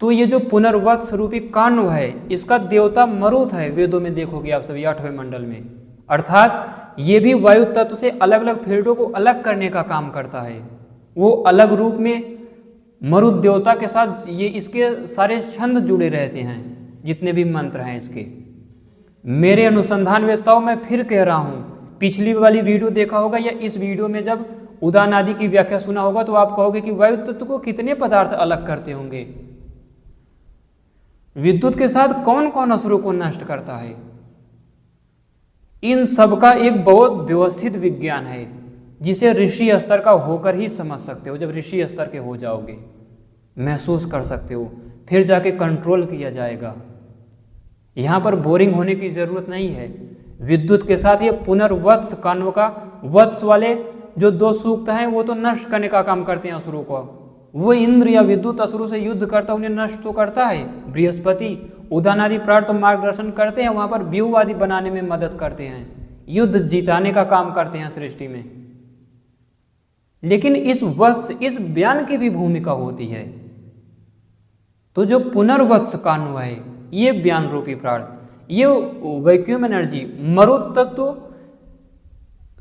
तो ये जो पुनर्वत्स रूपी काण्व है इसका देवता मरुत है, वेदों में देखोगे आप सभी 8वें मंडल में। अर्थात ये भी वायु तत्व से अलग अलग फील्डों को अलग करने का काम करता है। वो अलग रूप में मरुत देवता के साथ ये इसके सारे छंद जुड़े रहते हैं, जितने भी मंत्र हैं इसके। मेरे अनुसंधान में तो मैं फिर कह रहा हूँ, पिछली वाली वीडियो देखा होगा या इस वीडियो में जब उदान आदि की व्याख्या सुना होगा तो आप कहोगे कि वायु तत्व को कितने पदार्थ अलग करते होंगे, विद्युत के साथ कौन कौन असुरों को नष्ट करता है। इन सब का एक बहुत व्यवस्थित विज्ञान है जिसे ऋषि स्तर का होकर ही समझ सकते हो। जब ऋषि स्तर के हो जाओगे महसूस कर सकते हो, फिर जाके कंट्रोल किया जाएगा। यहाँ पर बोरिंग होने की जरूरत नहीं है। विद्युत के साथ ये पुनर्वत्स काण्व का वत्स वाले जो 2 सूक्त हैं वो तो नष्ट करने का काम करते हैं असुरों को। वो इंद्र या विद्युत असुरों से युद्ध करता उन्हें नष्ट तो करता है। बृहस्पति उदान आदि प्राण तो मार्गदर्शन करते हैं, वहां पर व्यूह आदि बनाने में मदद करते हैं, युद्ध जिताने का काम करते हैं सृष्टि में। लेकिन इस वत्स, इस बयान की भी भूमिका होती है। तो जो पुनर्वत्स काण्व है ये बयान रूपी प्राण, ये वैक्यूम एनर्जी मरुत तत्व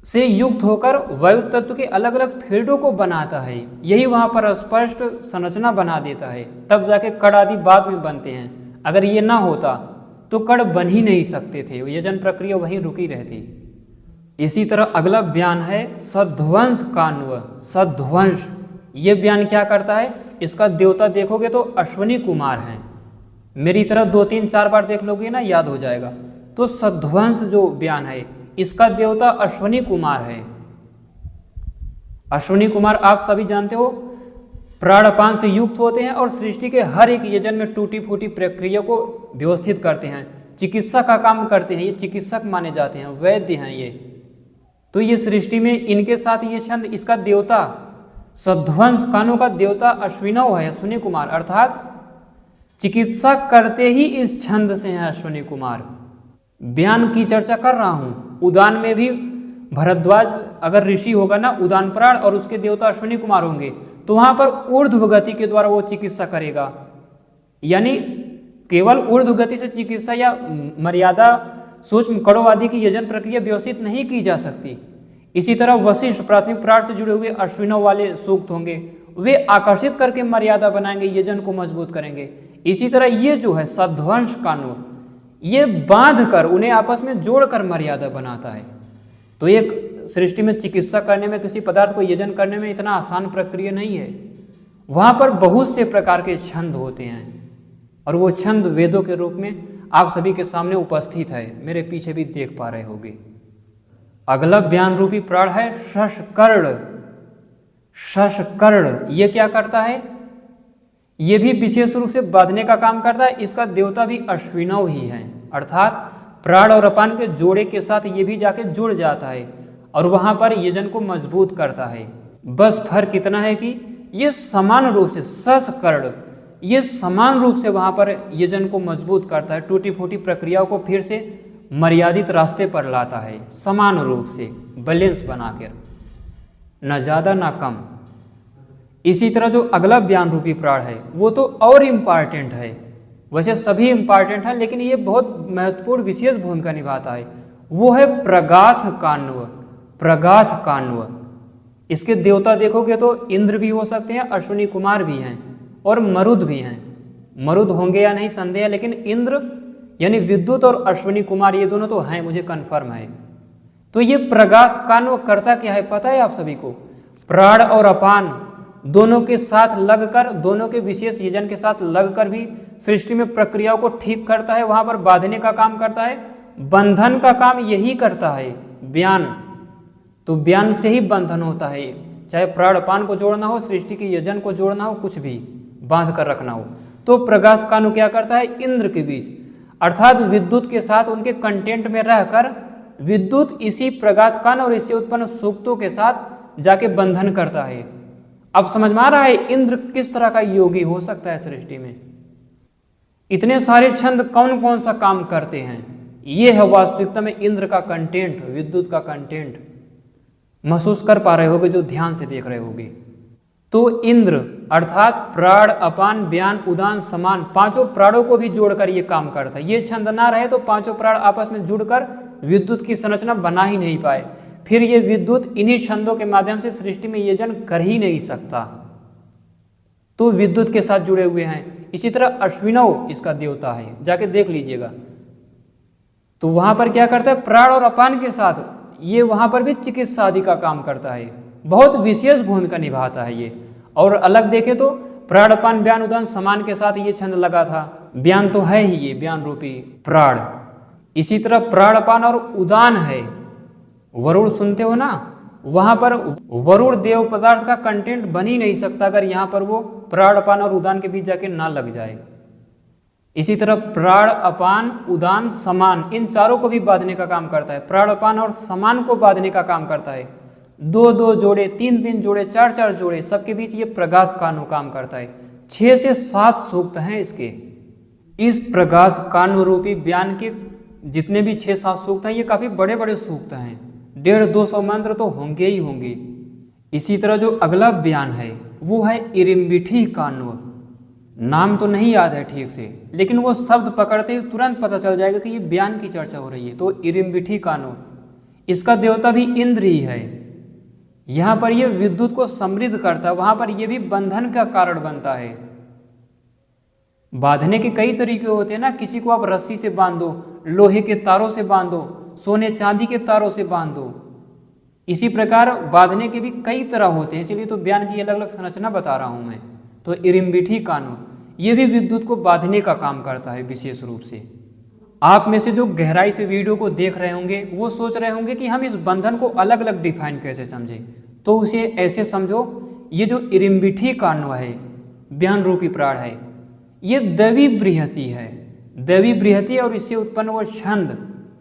से युक्त होकर वायु तत्व के अलग अलग फील्डों को बनाता है। यही वहां पर स्पष्ट संरचना बना देता है, तब जाके कण आदि बाद में बनते हैं। अगर ये ना होता तो कण बन ही नहीं सकते थे, यजन प्रक्रिया वहीं रुकी रहती। इसी तरह अगला बयान है सध्वंस काण्व। सध्वंस ये बयान क्या करता है, इसका देवता देखोगे तो अश्वनी कुमार हैं। मेरी तरह 2, 3, 4 बार देख लोगे ना याद हो जाएगा। तो सध्वंस जो बयान है इसका देवता अश्वनी कुमार है। अश्वनी कुमार आप सभी जानते हो प्राणपान से युक्त होते हैं और सृष्टि के हर एक यजन में टूटी फूटी प्रक्रिया को व्यवस्थित करते हैं, चिकित्सा का काम करते हैं। ये चिकित्सक माने जाते हैं, वैद्य हैं ये। तो ये सृष्टि में इनके साथ ये छंद, इसका देवता सध्वंस काण्व का देवता अश्विनव है, अश्विनी कुमार। अर्थात चिकित्सा करते ही इस छंद से हैं अश्विनी कुमार। बयान की चर्चा कर रहा हूं। उदान में भी भरद्वाज अगर ऋषि होगा ना उदान प्राण और उसके देवता अश्विनी कुमार होंगे तो वहां पर ऊर्ध्व गति के द्वारा वो चिकित्सा करेगा। यानी केवल ऊर्ध्व गति से चिकित्सा या मर्यादा सूक्ष्म कणों आदि की यजन प्रक्रिया व्यवस्थित नहीं की जा सकती। इसी तरह वशिष्ठ प्राथमिक प्राण से जुड़े हुए अश्विनों वाले सूक्त होंगे, वे आकर्षित करके मर्यादा बनाएंगे, यजन को मजबूत करेंगे। इसी तरह ये जो है सध्वंस काण्व, ये बांध कर उन्हें आपस में जोड़कर मर्यादा बनाता है। तो एक सृष्टि में चिकित्सा करने में, किसी पदार्थ को यजन करने में इतना आसान प्रक्रिया नहीं है। वहां पर बहुत से प्रकार के छंद होते हैं और वो छंद वेदों के रूप में आप सभी के सामने उपस्थित है, मेरे पीछे भी देख पा रहे होंगे। अगला बयान रूपी प्राण है शशकर्ण। शशकर्ण ये क्या करता है, ये भी विशेष रूप से बांधने का काम करता है। इसका देवता भी अश्विनव ही है। अर्थात प्राण और अपान के जोड़े के साथ ये भी जाके जुड़ जाता है और वहां पर यजन को मजबूत करता है। बस फर्क इतना है कि ये समान रूप से शशकर्ण, ये समान रूप से वहां पर यजन को मजबूत करता है, टूटी फूटी प्रक्रियाओं को फिर से मर्यादित रास्ते पर लाता है, समान रूप से बैलेंस बनाकर, न ज्यादा न कम। इसी तरह जो अगला बयान रूपी प्राण है वो तो और इम्पॉर्टेंट है। वैसे सभी इम्पॉर्टेंट हैं लेकिन ये बहुत महत्वपूर्ण विशेष भूमिका निभाता है। वो है प्रगाथ काण्व। प्रगाथ काण्व, इसके देवता देखोगे तो इंद्र भी हो सकते हैं, अश्विनी कुमार भी हैं और मरुद भी हैं। मरुद होंगे या नहीं संदेह है, लेकिन इंद्र यानी विद्युत और अश्विनी कुमार ये दोनों तो हैं, मुझे कन्फर्म है। तो ये प्रगाथ काण्व करता क्या है पता है आप सभी को, प्राण और अपान दोनों के साथ लगकर, दोनों के विशेष यजन के साथ लगकर भी सृष्टि में प्रक्रियाओं को ठीक करता है, वहां पर बांधने का काम करता है, बंधन का काम यही करता है बयान। तो बयान से ही बंधन होता है, चाहे प्राण अपान को जोड़ना हो, सृष्टि के यजन को जोड़ना हो, कुछ भी बांध कर रखना हो। तो प्रगाथ काण्व क्या करता है, इंद्र के बीच अर्थात विद्युत के साथ उनके कंटेंट में रहकर विद्युत इसी प्रगाथ काण्व और इससे उत्पन्न सूक्तों के साथ जाके बंधन करता है। अब समझ में आ रहा है इंद्र किस तरह का योगी हो सकता है सृष्टि में। इतने सारे छंद कौन कौन सा काम करते हैं ये है वास्तविकता में इंद्र का कंटेंट, विद्युत का कंटेंट। महसूस कर पा रहे होगे जो ध्यान से देख रहे होगे। तो इंद्र अर्थात प्राण, अपान, व्यान, उदान, समान, पांचों प्राणों को भी जोड़कर ये काम करता है। ये छंद ना रहे तो पांचों प्राण आपस में जुड़कर विद्युत की संरचना बना ही नहीं पाए, फिर ये विद्युत इन्हीं छंदों के माध्यम से सृष्टि में योजन कर ही नहीं सकता। तो विद्युत के साथ जुड़े हुए हैं। इसी तरह अश्विनव इसका देवता है, जाके देख लीजिएगा। तो वहां पर क्या करता है, प्राण और अपान के साथ ये वहां पर भी चिकित्सा आदि का काम करता है, बहुत विशेष भूमिका निभाता है ये। और अलग देखे तो प्राण, अपान, व्यान, उदान, समान के साथ ये छंद लगा था। व्यान तो है ही ये व्यान रूपी प्राण। इसी तरह प्राण, अपान और उदान है। वरुण सुनते हो ना, वहां पर वरुण देव पदार्थ का कंटेंट बन ही नहीं सकता अगर यहाँ पर वो प्राण, अपान और उदान के बीच जाके ना लग जाए। इसी तरह प्राण, अपान, उदान, समान, इन चारों को भी बांधने का काम करता है। प्राण, अपान और समान को बांधने का काम करता है। 2-2 जोड़े, 3-3 जोड़े, 4-4 जोड़े, सबके बीच ये प्रगाध कान्व काम करता है। 6 से 7 सूक्त हैं इसके। इस प्रगाध कान्व रूपी व्यान के जितने भी 6-7 सूक्त हैं ये काफी बड़े बड़े सूक्त हैं। 150-200 मंत्र तो होंगे ही होंगे। इसी तरह जो अगला व्यान है वो है इरिम्बिठी कान्व। नाम तो नहीं याद है ठीक से, लेकिन वो शब्द पकड़ते ही तुरंत पता चल जाएगा कि ये व्यान की चर्चा हो रही है। तो इरिम्बिठी कान्व, इसका देवता भी इंद्र ही है। यहाँ पर ये विद्युत को समृद्ध करता है, वहां पर ये भी बंधन का कारण बनता है। बांधने के कई तरीके होते हैं ना, किसी को आप रस्सी से बांध दो, लोहे के तारों से बांध दो, सोने चांदी के तारों से बांध दो। इसी प्रकार बांधने के भी कई तरह होते हैं, इसलिए तो व्यान की अलग अलग संरचना बता रहा हूं मैं। तो इरिम्बिठी कान्व ये भी विद्युत को बांधने का काम करता है विशेष रूप से। आप में से जो गहराई से वीडियो को देख रहे होंगे वो सोच रहे होंगे कि हम इस बंधन को अलग अलग डिफाइन कैसे समझें, तो उसे ऐसे समझो, ये जो इरिम्बिठी कान्व है, व्यान रूपी प्राण है, ये दैवी बृहति है। दैवी बृहति और इससे उत्पन्न वो छंद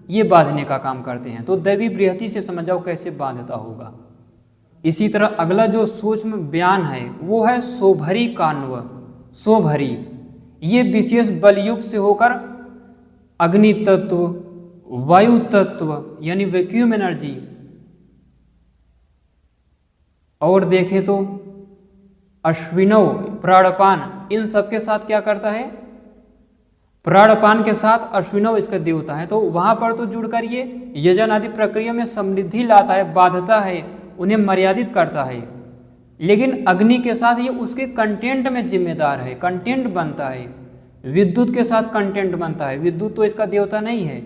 ये बांधने का काम करते हैं। तो दैवी बृहति से समझ जाओ कैसे बांधता होगा। इसी तरह अगला जो सूक्ष्म व्यान है वो है शोभरी कान्व। शोभरी ये विशेष बलयुक्त से होकर अग्नि तत्व, वायु तत्व यानी वैक्यूम एनर्जी, और देखें तो अश्विनव, प्राणपान, इन सब के साथ क्या करता है, प्राणपान के साथ अश्विनव इसका देवता है। तो वहां पर तो जुड़कर ये यजन आदि प्रक्रिया में समृद्धि लाता है, बांधता है, उन्हें मर्यादित करता है। लेकिन अग्नि के साथ ये उसके कंटेंट में जिम्मेदार है, कंटेंट बनता है। विद्युत के साथ कंटेंट बनता है, विद्युत तो इसका देवता नहीं है,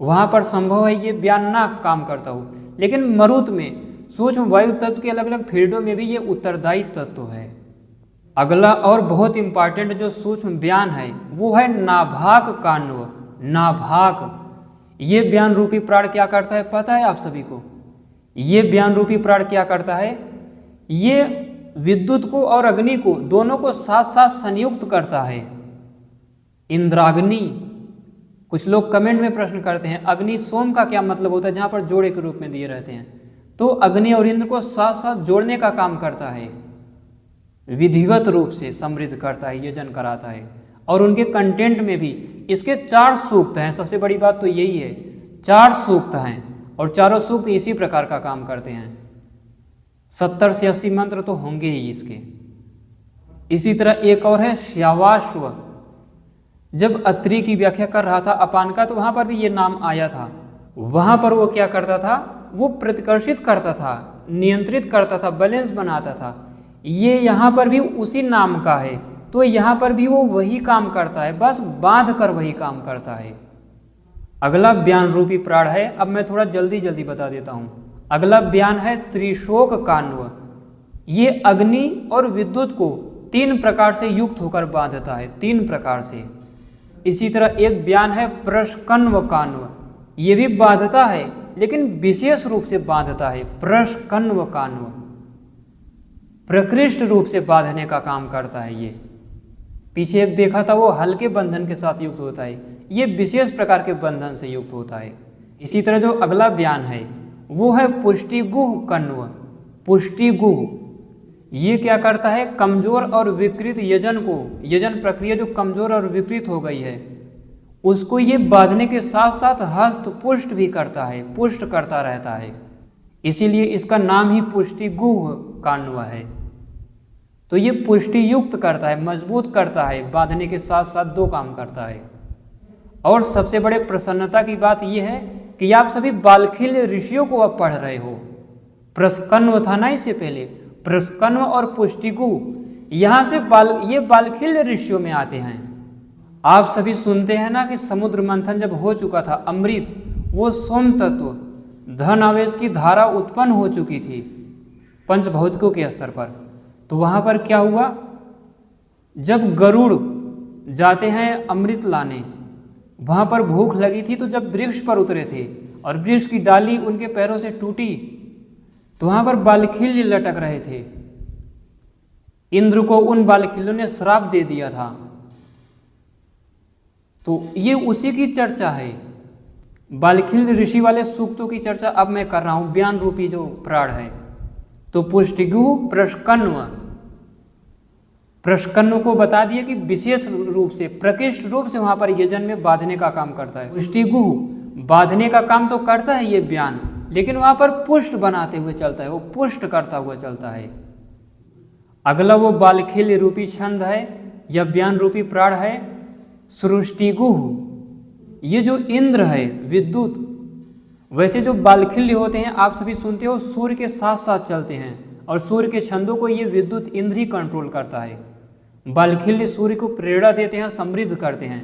वहां पर संभव है ये व्यान ना काम करता हो। लेकिन मरुत में सूक्ष्म वायु तत्व के अलग अलग फील्डों में भी ये उत्तरदायी तत्व है। अगला और बहुत इंपॉर्टेंट जो सूक्ष्म व्यान है वो है नाभाग कान्व। नाभाग ये व्यान रूपी प्राण क्या करता है पता है आप सभी को? ये व्यान रूपी प्राण क्या करता है, ये विद्युत को और अग्नि को दोनों को साथ साथ संयुक्त करता है। इंद्राग्नि, कुछ लोग कमेंट में प्रश्न करते हैं अग्नि सोम का क्या मतलब होता है, जहां पर जोड़े के रूप में दिए रहते हैं। तो अग्नि और इंद्र को साथ साथ जोड़ने का काम करता है, विधिवत रूप से समृद्ध करता है, यजन कराता है। और उनके कंटेंट में भी इसके 4 सूक्त हैं। सबसे बड़ी बात तो यही है, 4 सूक्त हैं और चारों सूक्त इसी प्रकार का काम करते हैं। 70 से 80 मंत्र तो होंगे ही इसके। इसी तरह एक और है श्यावाश्व। जब अत्रि की व्याख्या कर रहा था अपान का, तो वहां पर भी ये नाम आया था। वहां पर वो क्या करता था, वो प्रतिकर्षित करता था, नियंत्रित करता था, बैलेंस बनाता था। ये यहाँ पर भी उसी नाम का है, तो यहाँ पर भी वो वही काम करता है, बस बांध कर वही काम करता है। अगला व्यान रूपी प्राण है, अब मैं थोड़ा जल्दी जल्दी बता देता हूँ। अगला व्यान है त्रिशोक कान्व। ये अग्नि और विद्युत को 3 प्रकार से युक्त होकर बांधता है, 3 प्रकार से। इसी तरह एक व्यान है प्रशकन्व कान्व। ये भी बांधता है लेकिन विशेष रूप से बांधता है, प्रशकन्व कान्व। प्रकृष्ट रूप से बांधने का काम करता है। ये पीछे एक देखा था वो हल्के बंधन के साथ युक्त होता है, ये विशेष प्रकार के बंधन से युक्त होता है। इसी तरह जो अगला व्यान है वो है पुष्टिगुह कन्व। पुष्टिगुह ये क्या करता है, कमजोर और विकृत यजन को, यजन प्रक्रिया जो कमजोर और विकृत हो गई है उसको ये बांधने के साथ साथ हस्त पुष्ट भी करता है, पुष्ट करता रहता है। इसीलिए इसका नाम ही पुष्टिगुह काण्व है। तो ये पुष्टि युक्त करता है, मजबूत करता है, बांधने के साथ साथ दो काम करता है। और सबसे बड़े प्रसन्नता की बात यह है कि आप सभी बालखिल्य ऋषियों को अब पढ़ रहे हो। प्रस्कन्व था ना इससे पहले, प्रस्कन्व और पुष्टिगुह, यहाँ से ये बालखिल्य ऋषियों में आते हैं। आप सभी सुनते हैं ना कि समुद्र मंथन जब हो चुका था, अमृत वो सोम तत्व धन आवेश की धारा उत्पन्न हो चुकी थी पंचभौतिकों के स्तर पर। तो वहाँ पर क्या हुआ, जब गरुड़ जाते हैं अमृत लाने, वहाँ पर भूख लगी थी, तो जब वृक्ष पर उतरे थे और वृक्ष की डाली उनके पैरों से टूटी, तो वहाँ पर बालखिल्य लटक रहे थे। इंद्र को उन बालखिल्यों ने श्राप दे दिया था। तो ये उसी की चर्चा है, बालखिल्य ऋषि वाले सूक्तों की चर्चा अब मैं कर रहा हूँ, ज्ञान रूपी जो प्राण है। तो पुष्टिगुह प्रस्कन्व को बता दिए कि विशेष रूप से, प्रकृष्ट रूप से वहां पर यजन में बांधने का काम करता है। पुष्टिगुह बांधने का काम तो करता है ये ब्यान, लेकिन वहां पर पुष्ट बनाते हुए चलता है, वो पुष्ट करता हुआ चलता है। अगला वो बालखिल्य रूपी छंद है या ब्यान रूपी प्राण है सृष्टिगुह। ये जो इंद्र है विद्युत, वैसे जो बालखिल्य होते हैं आप सभी सुनते हो सूर्य के साथ साथ चलते हैं, और सूर्य के छंदों को ये विद्युत इंद्र ही कंट्रोल करता है। बालखिल्य सूर्य को प्रेरणा देते हैं, समृद्ध करते हैं,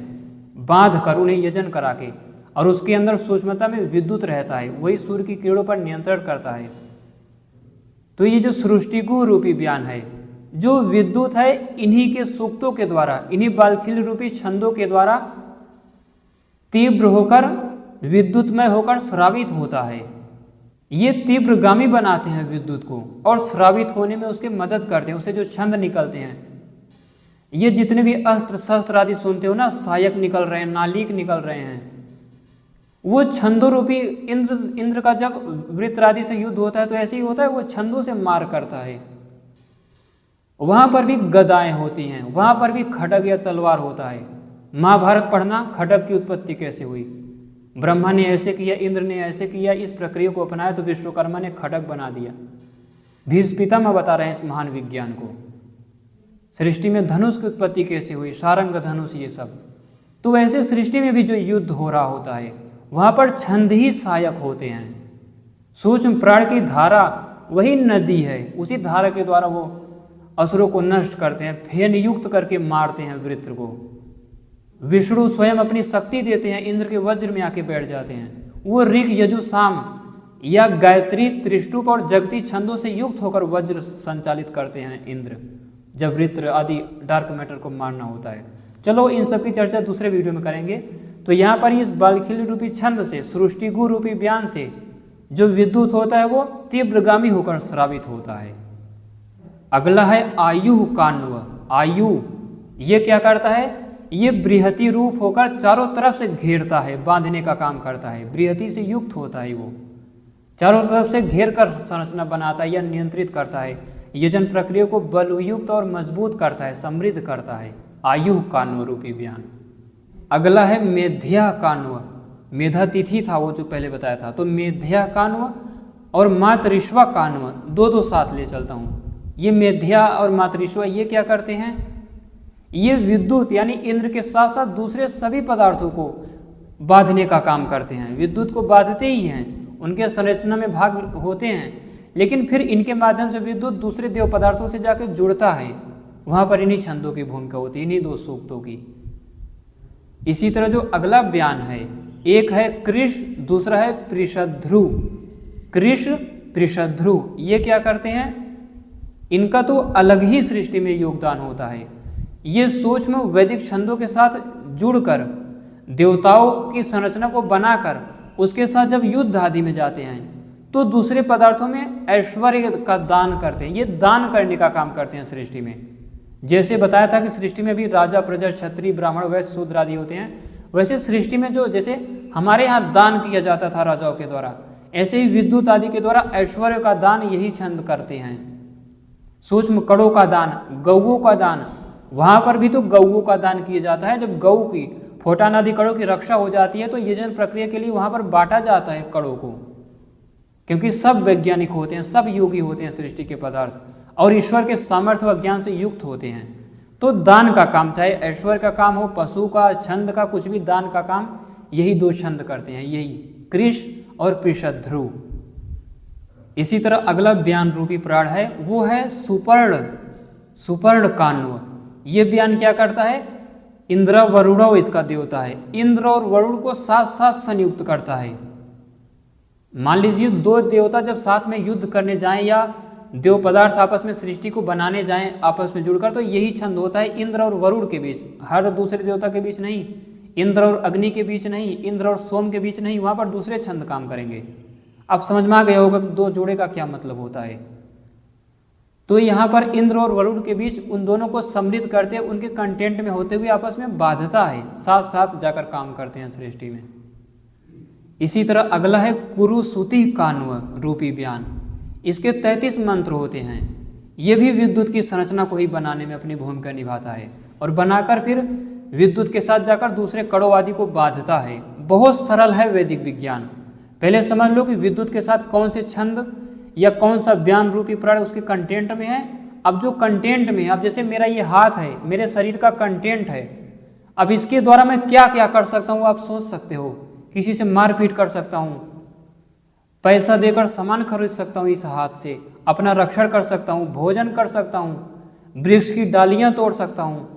बांध कर उन्हें यजन करा के, और उसके अंदर सूक्ष्मता में विद्युत रहता है, वही सूर्य की किरणों पर नियंत्रण करता है। तो ये जो सृष्टिगुह रूपी ब्यान है, जो विद्युत है, इन्हीं के सूक्तों के द्वारा, इन्हीं बालखिल्य रूपी छंदों के द्वारा तीव्र होकर, विद्युतमय होकर श्रावित होता है। ये तीव्रगामी बनाते हैं विद्युत को, और श्रावित होने में उसकी मदद करते हैं। उससे जो छंद निकलते हैं, ये जितने भी अस्त्र शस्त्र आदि सुनते हो ना, सहायक निकल रहे हैं, नालीक निकल रहे हैं, वो छंदों रूपी इंद्र का जब वृत्रादि से युद्ध होता है तो ऐसे ही होता है, वो छंदों से मार करता है। वहां पर भी गदाएं होती हैं, वहां पर भी खड्ग या तलवार होता है। महाभारत पढ़ना, खड्ग की उत्पत्ति कैसे हुई, ब्रह्मा ने ऐसे किया, इंद्र ने ऐसे किया, इस प्रक्रिया को अपनाया तो विश्वकर्मा ने खड्ग बना दिया। भीष्म पितामह बता रहे हैं इस महान विज्ञान को। सृष्टि में धनुष की उत्पत्ति कैसे हुई, सारंग धनुष, ये सब। तो वैसे सृष्टि में भी जो युद्ध हो रहा होता है, वहाँ पर छंद ही सहायक होते हैं। सूक्ष्म प्राण की धारा वही नदी है, उसी धारा के द्वारा वो असुरों को नष्ट करते हैं, फेन युक्त करके मारते हैं वृत्र को। विष्णु स्वयं अपनी शक्ति देते हैं, इंद्र के वज्र में आके बैठ जाते हैं। वो ऋग यजु साम या गायत्री त्रिष्टुप और जगती छंदों से युक्त होकर वज्र संचालित करते हैं इंद्र, जब वृत्र आदि डार्क मैटर को मारना होता है। चलो इन सब की चर्चा दूसरे वीडियो में करेंगे। तो यहाँ पर इस बालखिल्य रूपी छंद से, सृष्टिगुह रूपी ब्यान से जो विद्युत होता है वो तीव्रगामी होकर श्रावित होता है। अगला है आयु काण्व। आयु ये क्या करता है, ये बृहति रूप होकर चारों तरफ से घेरता है, बांधने का काम करता है। बृहति से युक्त होता है, वो चारों तरफ से घेर कर संरचना बनाता है या नियंत्रित करता है। यजन प्रक्रिया को बलयुक्त और मजबूत करता है, समृद्ध करता है। आयु काण्व रूपी ब्यान। अगला है मेध्या काण्व। मेधा तिथि था वो जो पहले बताया था, तो मेध्या काण्व और मातरिश्वा काण्व दो साथ ले चलता हूँ। ये मेध्या और मातरिश्वा ये क्या करते हैं, ये विद्युत यानी इंद्र के साथ साथ दूसरे सभी पदार्थों को बांधने का काम करते हैं। विद्युत को बांधते ही हैं, उनके संरचना में भाग होते हैं, लेकिन फिर इनके माध्यम से विद्युत दूसरे देव पदार्थों से जाकर जुड़ता है। वहाँ पर इन्हीं छंदों की भूमिका होती है, इन्हीं दो सूक्तों की। इसी तरह जो अगला ब्यान है, एक है कृष, दूसरा है पृषध्रु। कृष पृषध्रु ये क्या करते हैं, इनका तो अलग ही सृष्टि में योगदान होता है। ये सूक्ष्म वैदिक छंदों के साथ जुड़कर देवताओं की संरचना को बनाकर उसके साथ जब युद्ध आदि में जाते हैं तो दूसरे पदार्थों में ऐश्वर्य का दान करते हैं। ये दान करने का काम करते हैं सृष्टि में। जैसे बताया था कि सृष्टि में भी राजा, प्रजा, क्षत्रिय, ब्राह्मण, वैश्य, शूद्र आदि होते हैं, वैसे सृष्टि में जो जैसे हमारे यहाँ दान किया जाता था राजाओं के द्वारा, ऐसे ही विद्युत आदि के द्वारा ऐश्वर्य का दान यही छंद करते हैं। सूक्ष्म कणों का दान, गौओं का दान, वहाँ पर भी तो गौओं का दान किया जाता है। जब गौ की फोटान आदि कणों की रक्षा हो जाती है, तो यजन प्रक्रिया के लिए वहाँ पर बांटा जाता है कणों को, क्योंकि सब वैज्ञानिक होते हैं, सब योगी होते हैं सृष्टि के पदार्थ और ईश्वर के सामर्थ्य व ज्ञान से युक्त होते हैं। तो दान का काम, चाहे ऐश्वर्य का काम हो, पशु का, छंद का, कुछ भी दान का काम यही दो छंद करते हैं, यही कृष और पृषध्रुव। इसी तरह अगला व्यान रूपी प्राण है, वो है सुपर्ण, सुपर्ण कान्व। ये व्यान क्या करता है? इंद्र वरुणो इसका देवता है, इंद्र और वरुण को साथ साथ संयुक्त करता है। मान लीजिए दो देवता जब साथ में युद्ध करने जाएं या देव पदार्थ आपस में सृष्टि को बनाने जाएं आपस में जुड़कर, तो यही छंद होता है इंद्र और वरुण के बीच, हर दूसरे देवता के बीच नहीं, इंद्र और अग्नि के बीच नहीं, इंद्र और सोम के बीच नहीं, वहाँ पर दूसरे छंद काम करेंगे। अब समझ में आ गया होगा कि दो जोड़े का क्या मतलब होता है। तो यहाँ पर इंद्र और वरुण के बीच उन दोनों को सम्मिलित करते, उनके कंटेंट में होते हुए आपस में बाध्यता है, साथ साथ जाकर काम करते हैं सृष्टि में। इसी तरह अगला है कुरुश्रुति कान्व रूपी व्यान। इसके 33 मंत्र होते हैं। ये भी विद्युत की संरचना को ही बनाने में अपनी भूमिका निभाता है और बनाकर फिर विद्युत के साथ जाकर दूसरे कणों आदि को बांधता है। बहुत सरल है वैदिक विज्ञान। पहले समझ लो कि विद्युत के साथ कौन से छंद या कौन सा व्यान रूपी प्राण उसके कंटेंट में है। अब जो कंटेंट में है, अब जैसे मेरा ये हाथ है, मेरे शरीर का कंटेंट है, अब इसके द्वारा मैं क्या क्या कर सकता हूँ आप सोच सकते हो। किसी से मारपीट कर सकता हूँ, पैसा देकर सामान खरीद सकता हूँ इस हाथ से, अपना रक्षण कर सकता हूँ, भोजन कर सकता हूँ, वृक्ष की डालियाँ तोड़ सकता हूँ,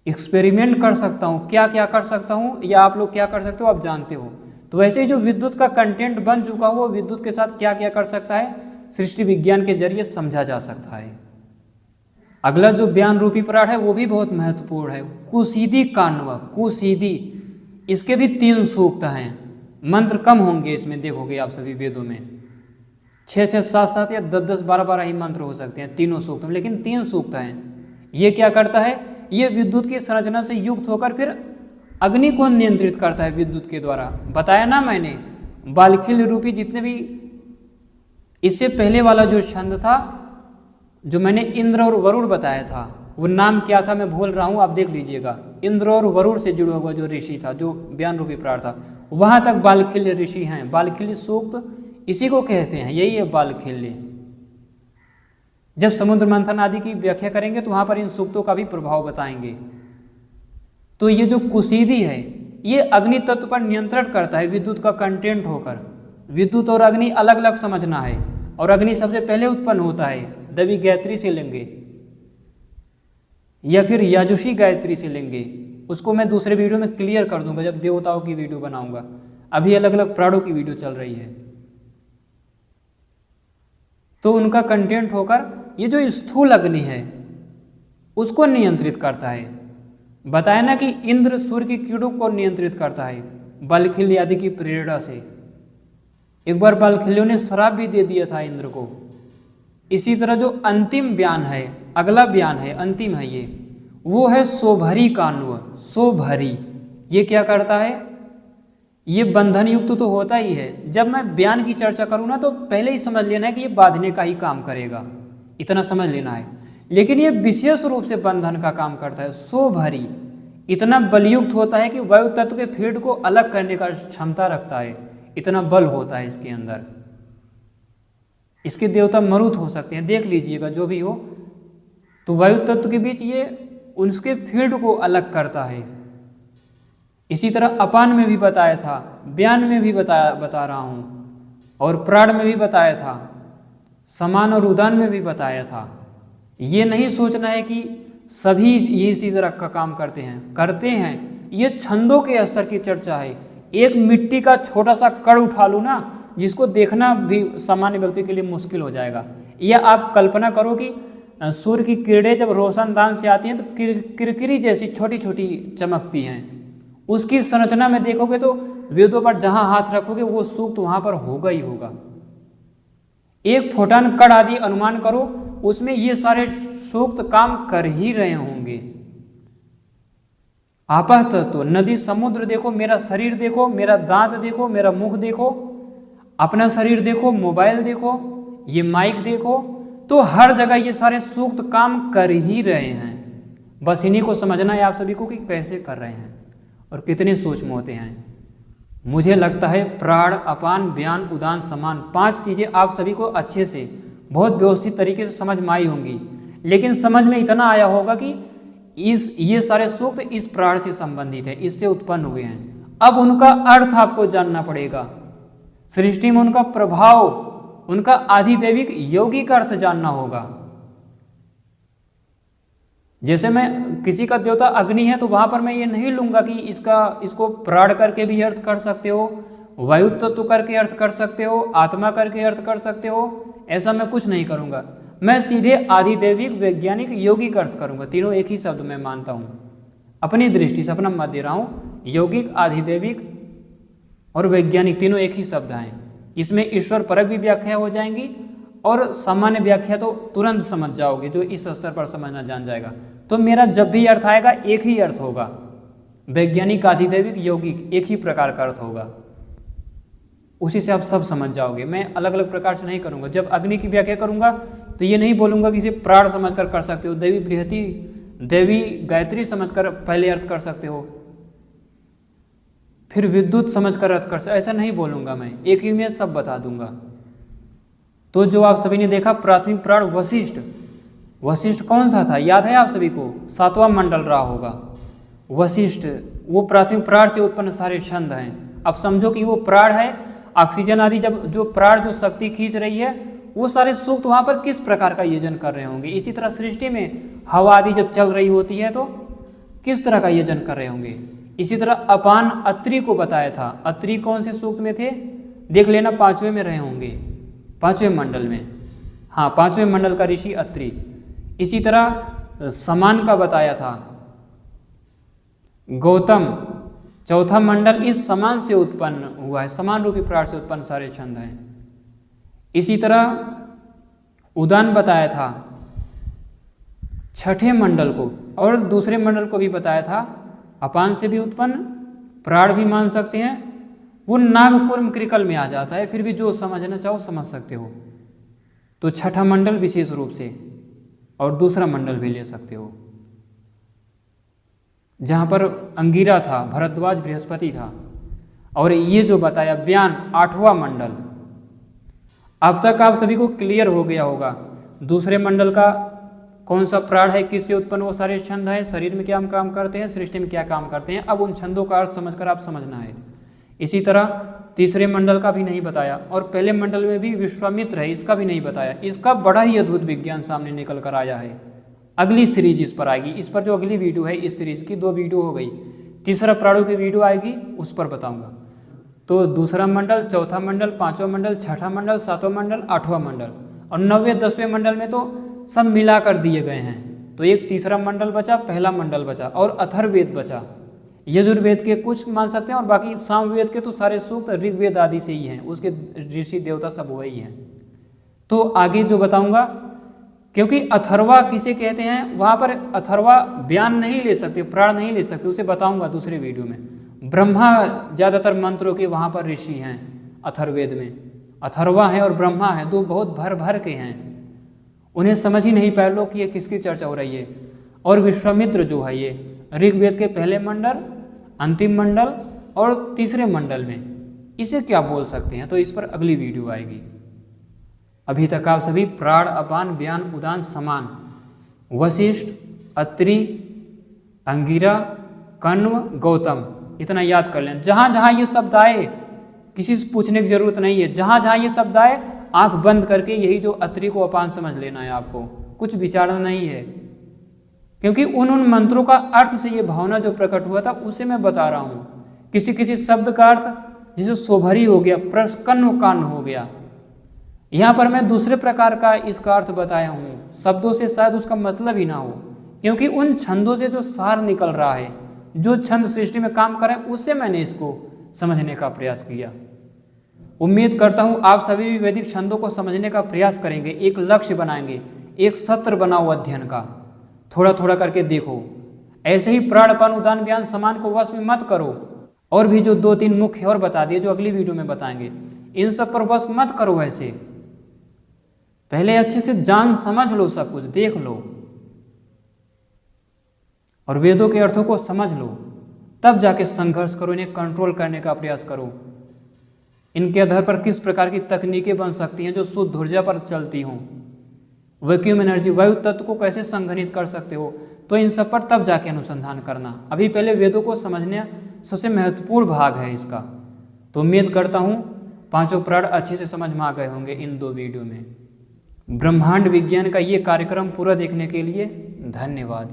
एक्सपेरिमेंट कर सकता हूँ, क्या क्या कर सकता हूँ, या आप लोग क्या कर सकते हो आप जानते हो। तो वैसे ही जो विद्युत का कंटेंट बन चुका हो, विद्युत के साथ क्या क्या कर सकता है, सृष्टि विज्ञान के जरिए समझा जा सकता है। अगला जो व्यान रूपी प्राण है वो भी बहुत महत्वपूर्ण है, कुसीदी कान्व। कुसीदी, इसके भी 3 सूक्त हैं। मंत्र कम होंगे इसमें, देखोगे आप सभी वेदों में 6-6, 7-7 या 10-10, 12-12 ही मंत्र हो सकते हैं तीनों सूक्त में, लेकिन 3 सूक्त हैं। ये क्या करता है, ये विद्युत की संरचना से युक्त होकर फिर अग्नि को नियंत्रित करता है विद्युत के द्वारा। बताया ना मैंने, बालखिल रूपी जितने भी, इससे पहले वाला जो छंद था जो मैंने इंद्र और वरुण बताया था, वो नाम क्या था मैं भूल रहा हूँ, आप देख लीजिएगा। इंद्र और वरुण से जुड़ा हुआ जो ऋषि था, जो व्यान रूपी प्राण था, वहां तक बालखिल्य ऋषि हैं। बालखिल्य सूक्त इसी को कहते हैं, यही है बालखिल्य। जब समुद्र मंथन आदि की व्याख्या करेंगे तो वहां पर इन सूक्तों का भी प्रभाव बताएंगे। तो ये जो कुसीदी है, ये अग्नि तत्व पर नियंत्रण करता है विद्युत का कंटेंट होकर। विद्युत और अग्नि अलग अलग समझना है, और अग्नि सबसे पहले उत्पन्न होता है, देवी गायत्री से लेंगे या फिर याजुषी गायत्री से लेंगे। उसको मैं दूसरे वीडियो में क्लियर कर दूंगा जब देवताओं की वीडियो बनाऊंगा। अभी अलग अलग प्राणों की वीडियो चल रही है। तो उनका कंटेंट होकर ये जो स्थूल अग्नि है उसको नियंत्रित करता है। बताया ना कि इंद्र सूर्य की किरणों को नियंत्रित करता है बालखिल्य आदि की प्रेरणा से। एक बार बालखिल्यों ने श्राप भी दे दिया था इंद्र को। इसी तरह जो अंतिम व्यान है, अगला व्यान है, अंतिम है ये, वो है शोभरी कान्व। शोभरी ये क्या करता है, ये बंधन युक्त तो होता ही है। जब मैं व्यान की चर्चा करूँ ना तो पहले ही समझ लेना है कि ये बांधने का ही काम करेगा, इतना समझ लेना है। लेकिन ये विशेष रूप से बंधन का काम करता है। शोभरी इतना बलयुक्त होता है कि वायु तत्व के फील्ड को अलग करने का क्षमता रखता है, इतना बल होता है इसके अंदर। इसके देवता मरुत हो सकते हैं, देख लीजिएगा जो भी हो। तो वायु तत्व के बीच ये उसके फील्ड को अलग करता है। इसी तरह अपान में भी बताया था, व्यान में भी बता रहा हूँ, और प्राण में भी बताया था, समान और उदान में भी बताया था। ये नहीं सोचना है कि सभी ये इसी तरह का काम करते हैं। ये छंदों के स्तर की चर्चा है। एक मिट्टी का छोटा सा कण उठा लूँ ना, जिसको देखना भी सामान्य व्यक्ति के लिए मुश्किल हो जाएगा। या आप कल्पना करो कि सूर्य की किरणें जब रोशनदान से आती हैं तो किरकिरी जैसी छोटी छोटी चमकती हैं। उसकी संरचना में देखोगे तो वेदों पर जहां हाथ रखोगे वो सूक्त वहां पर होगा ही होगा। एक फोटान कण आदि अनुमान करो, उसमें ये सारे सूक्त काम कर ही रहे होंगे। आपह तत्व, नदी समुद्र देखो, मेरा शरीर देखो, मेरा दांत देखो, मेरा मुख देखो, अपना शरीर देखो, मोबाइल देखो, ये माइक देखो, तो हर जगह ये सारे सूक्त काम कर ही रहे हैं। बस इन्हीं को समझना है आप सभी को कि कैसे कर रहे हैं और कितने सूक्ष्म होते हैं। मुझे लगता है प्राण, अपान, व्यान, उदान, समान 5 चीज़ें आप सभी को अच्छे से बहुत व्यवस्थित तरीके से समझ में आई होंगी, लेकिन समझ में इतना आया होगा कि ये सारे सूक्त इस प्राण से संबंधित है, इससे उत्पन्न हुए हैं। अब उनका अर्थ आपको जानना पड़ेगा, सृष्टि में उनका प्रभाव, उनका आधिदैविक यौगिक अर्थ जानना होगा। जैसे मैं किसी का देवता अग्नि है तो वहां पर मैं ये नहीं लूंगा कि इसको प्राण करके भी अर्थ कर सकते हो, वायु तत्व करके अर्थ कर सकते हो, आत्मा करके अर्थ कर सकते हो, ऐसा मैं कुछ नहीं करूंगा। मैं सीधे आधिदैविक वैज्ञानिक यौगिक अर्थ करूंगा। तीनों एक ही शब्द मैं मानता हूं, अपनी दृष्टि से अपना मत दे रहा हूं। यौगिक, आधिदैविक और वैज्ञानिक तीनों एक ही शब्द हैं। इसमें ईश्वर परक भी व्याख्या हो जाएंगी और सामान्य व्याख्या तो तुरंत समझ जाओगे, जो इस स्तर पर समझना जान जाएगा। तो मेरा जब भी अर्थ आएगा एक ही अर्थ होगा, वैज्ञानिक, आधिदैविक, यौगिक, एक ही प्रकार का अर्थ होगा। उसी से आप सब समझ जाओगे। मैं अलग अलग प्रकार से नहीं करूंगा। जब अग्नि की व्याख्या करूंगा तो ये नहीं बोलूंगा कि इसे प्राण समझकर कर सकते हो, देवी बृहति, देवी गायत्री समझकर पहले अर्थ कर सकते हो, फिर विद्युत समझकर अर्थ कर सकते, ऐसा नहीं बोलूंगा मैं, एक ही में सब बता दूंगा। तो जो आप सभी ने देखा प्राथमिक प्राण वशिष्ठ, वशिष्ठ कौन सा था याद है आप सभी को? 7वां मंडल रहा होगा वशिष्ठ। वो प्राथमिक प्राण से उत्पन्न सारे छंद हैं। अब समझो कि वो प्राण है, ऑक्सीजन आदि जब जो प्राण जो शक्ति खींच रही है, वो सारे सूक्त वहां पर किस प्रकार का योजन कर रहे होंगे। इसी तरह सृष्टि में हवा आदि जब चल रही होती है तो किस तरह का योजन कर रहे होंगे। इसी तरह अपान अत्रि को बताया था। अत्रि कौन से सूक्त में थे देख लेना, 5वें में रहे होंगे, 5वें मंडल में। हाँ, 5वें मंडल का ऋषि अत्रि। इसी तरह समान का बताया था गौतम, 4था मंडल इस समान से उत्पन्न हुआ है, समान रूपी प्राण से उत्पन्न सारे छंद हैं। इसी तरह उदान बताया था 6ठे मंडल को, और दूसरे मंडल को भी बताया था, अपान से भी उत्पन्न प्राण भी मान सकते हैं। वो नागपुर क्रिकल में आ जाता है, फिर भी जो समझना चाहो समझ सकते हो। तो 6ठा मंडल विशेष रूप से, और दूसरा मंडल भी ले सकते हो, जहां पर अंगिरा था, भरद्वाज बृहस्पति था। और ये जो बताया व्यान 8वां मंडल। अब तक आप सभी को क्लियर हो गया होगा दूसरे मंडल का कौन सा प्राण है, किससे उत्पन्न वो सारे छंद हैं, शरीर में क्या हम काम करते हैं, सृष्टि में क्या काम करते हैं। अब उन छंदों का अर्थ समझकर आप समझना है। इसी तरह तीसरे मंडल का भी नहीं बताया, और पहले मंडल में भी विश्वामित्र है, इसका भी नहीं बताया। इसका बड़ा ही अद्भुत विज्ञान सामने निकल कर आया है। अगली सीरीज इस पर आएगी। इस पर जो अगली वीडियो है, इस सीरीज की 2 वीडियो हो गई, तीसरा प्राणों की वीडियो आएगी, उस पर बताऊंगा। तो दूसरा मंडल, 4था मंडल, 5वां मंडल, 6ठा मंडल, 7वां मंडल, 8वां मंडल, और 9वें 10वें मंडल में तो सब मिला कर दिए गए हैं। तो एक तीसरा मंडल बचा, पहला मंडल बचा, और अथर्ववेद बचा। यजुर्वेद के कुछ मान सकते हैं, और बाकी सामवेद के तो सारे सूक्त ऋग्वेद आदि से ही हैं, उसके ऋषि देवता सब वही हैं। तो आगे जो बताऊंगा, क्योंकि अथर्वा किसे कहते हैं, वहां पर अथर्वा व्यान नहीं ले सकते, प्राण नहीं ले सकते, उसे बताऊंगा दूसरे वीडियो में। ब्रह्मा ज्यादातर मंत्रों के वहां पर ऋषि हैं अथर्ववेद में। अथर्वा है और ब्रह्मा है, 2 बहुत भर भर के हैं, उन्हें समझ ही नहीं पाए लोग कि ये किसकी चर्चा हो रही है। और विश्वामित्र जो है ये ऋग्वेद के पहले मंडल, अंतिम मंडल और तीसरे मंडल में, इसे क्या बोल सकते हैं, तो इस पर अगली वीडियो आएगी। अभी तक आप सभी प्राण, अपान, व्यान, उदान, समान, वशिष्ठ, अत्रि, अंगिरा, कण्व, गौतम, इतना याद कर लें। जहां जहां ये शब्द आए किसी से पूछने की जरूरत नहीं है, जहां जहां ये शब्द आए आंख बंद करके यही जो अत्रि को अपान समझ लेना है, आपको कुछ विचारना नहीं है। क्योंकि उन मंत्रों का अर्थ से ये भावना जो प्रकट हुआ था उसे मैं बता रहा हूं। किसी किसी शब्द का अर्थ जैसे शोभरी हो गया, प्रस्कन्न कान हो गया, यहां पर मैं दूसरे प्रकार का इसका अर्थ बताया हूं। शब्दों से शायद उसका मतलब ही ना हो, क्योंकि उन छंदों से जो सार निकल रहा है, जो छंद सृष्टि में काम कर रहे हैं, उससे मैंने इसको समझने का प्रयास किया। उम्मीद करता हूं आप सभी भी वैदिक छंदों को समझने का प्रयास करेंगे, एक लक्ष्य बनाएंगे, एक सत्र बनाओ अध्ययन का, थोड़ा थोड़ा करके देखो। ऐसे ही प्राण, अपान, उदान, व्यान, समान को वश में मत करो। और भी जो 2-3 मुख्य और बता दिए जो अगली वीडियो में बताएंगे, इन सब पर वश मत करो। ऐसे पहले अच्छे से जान समझ लो, सब कुछ देख लो। और वेदों के अर्थों को समझ लो, तब जाके संघर्ष करो, इन्हें कंट्रोल करने का प्रयास करो। इनके आधार पर किस प्रकार की तकनीकें बन सकती हैं जो शुद्ध ऊर्जा पर चलती हों, वैक्यूम एनर्जी, वायु तत्व को कैसे संघनित कर सकते हो, तो इन सब पर तब जाके अनुसंधान करना। अभी पहले वेदों को समझना सबसे महत्वपूर्ण भाग है इसका। तो उम्मीद करता हूँ पांचों प्राण अच्छे से समझ में आ गए होंगे इन 2 वीडियो में। ब्रह्मांड विज्ञान का ये कार्यक्रम पूरा देखने के लिए धन्यवाद।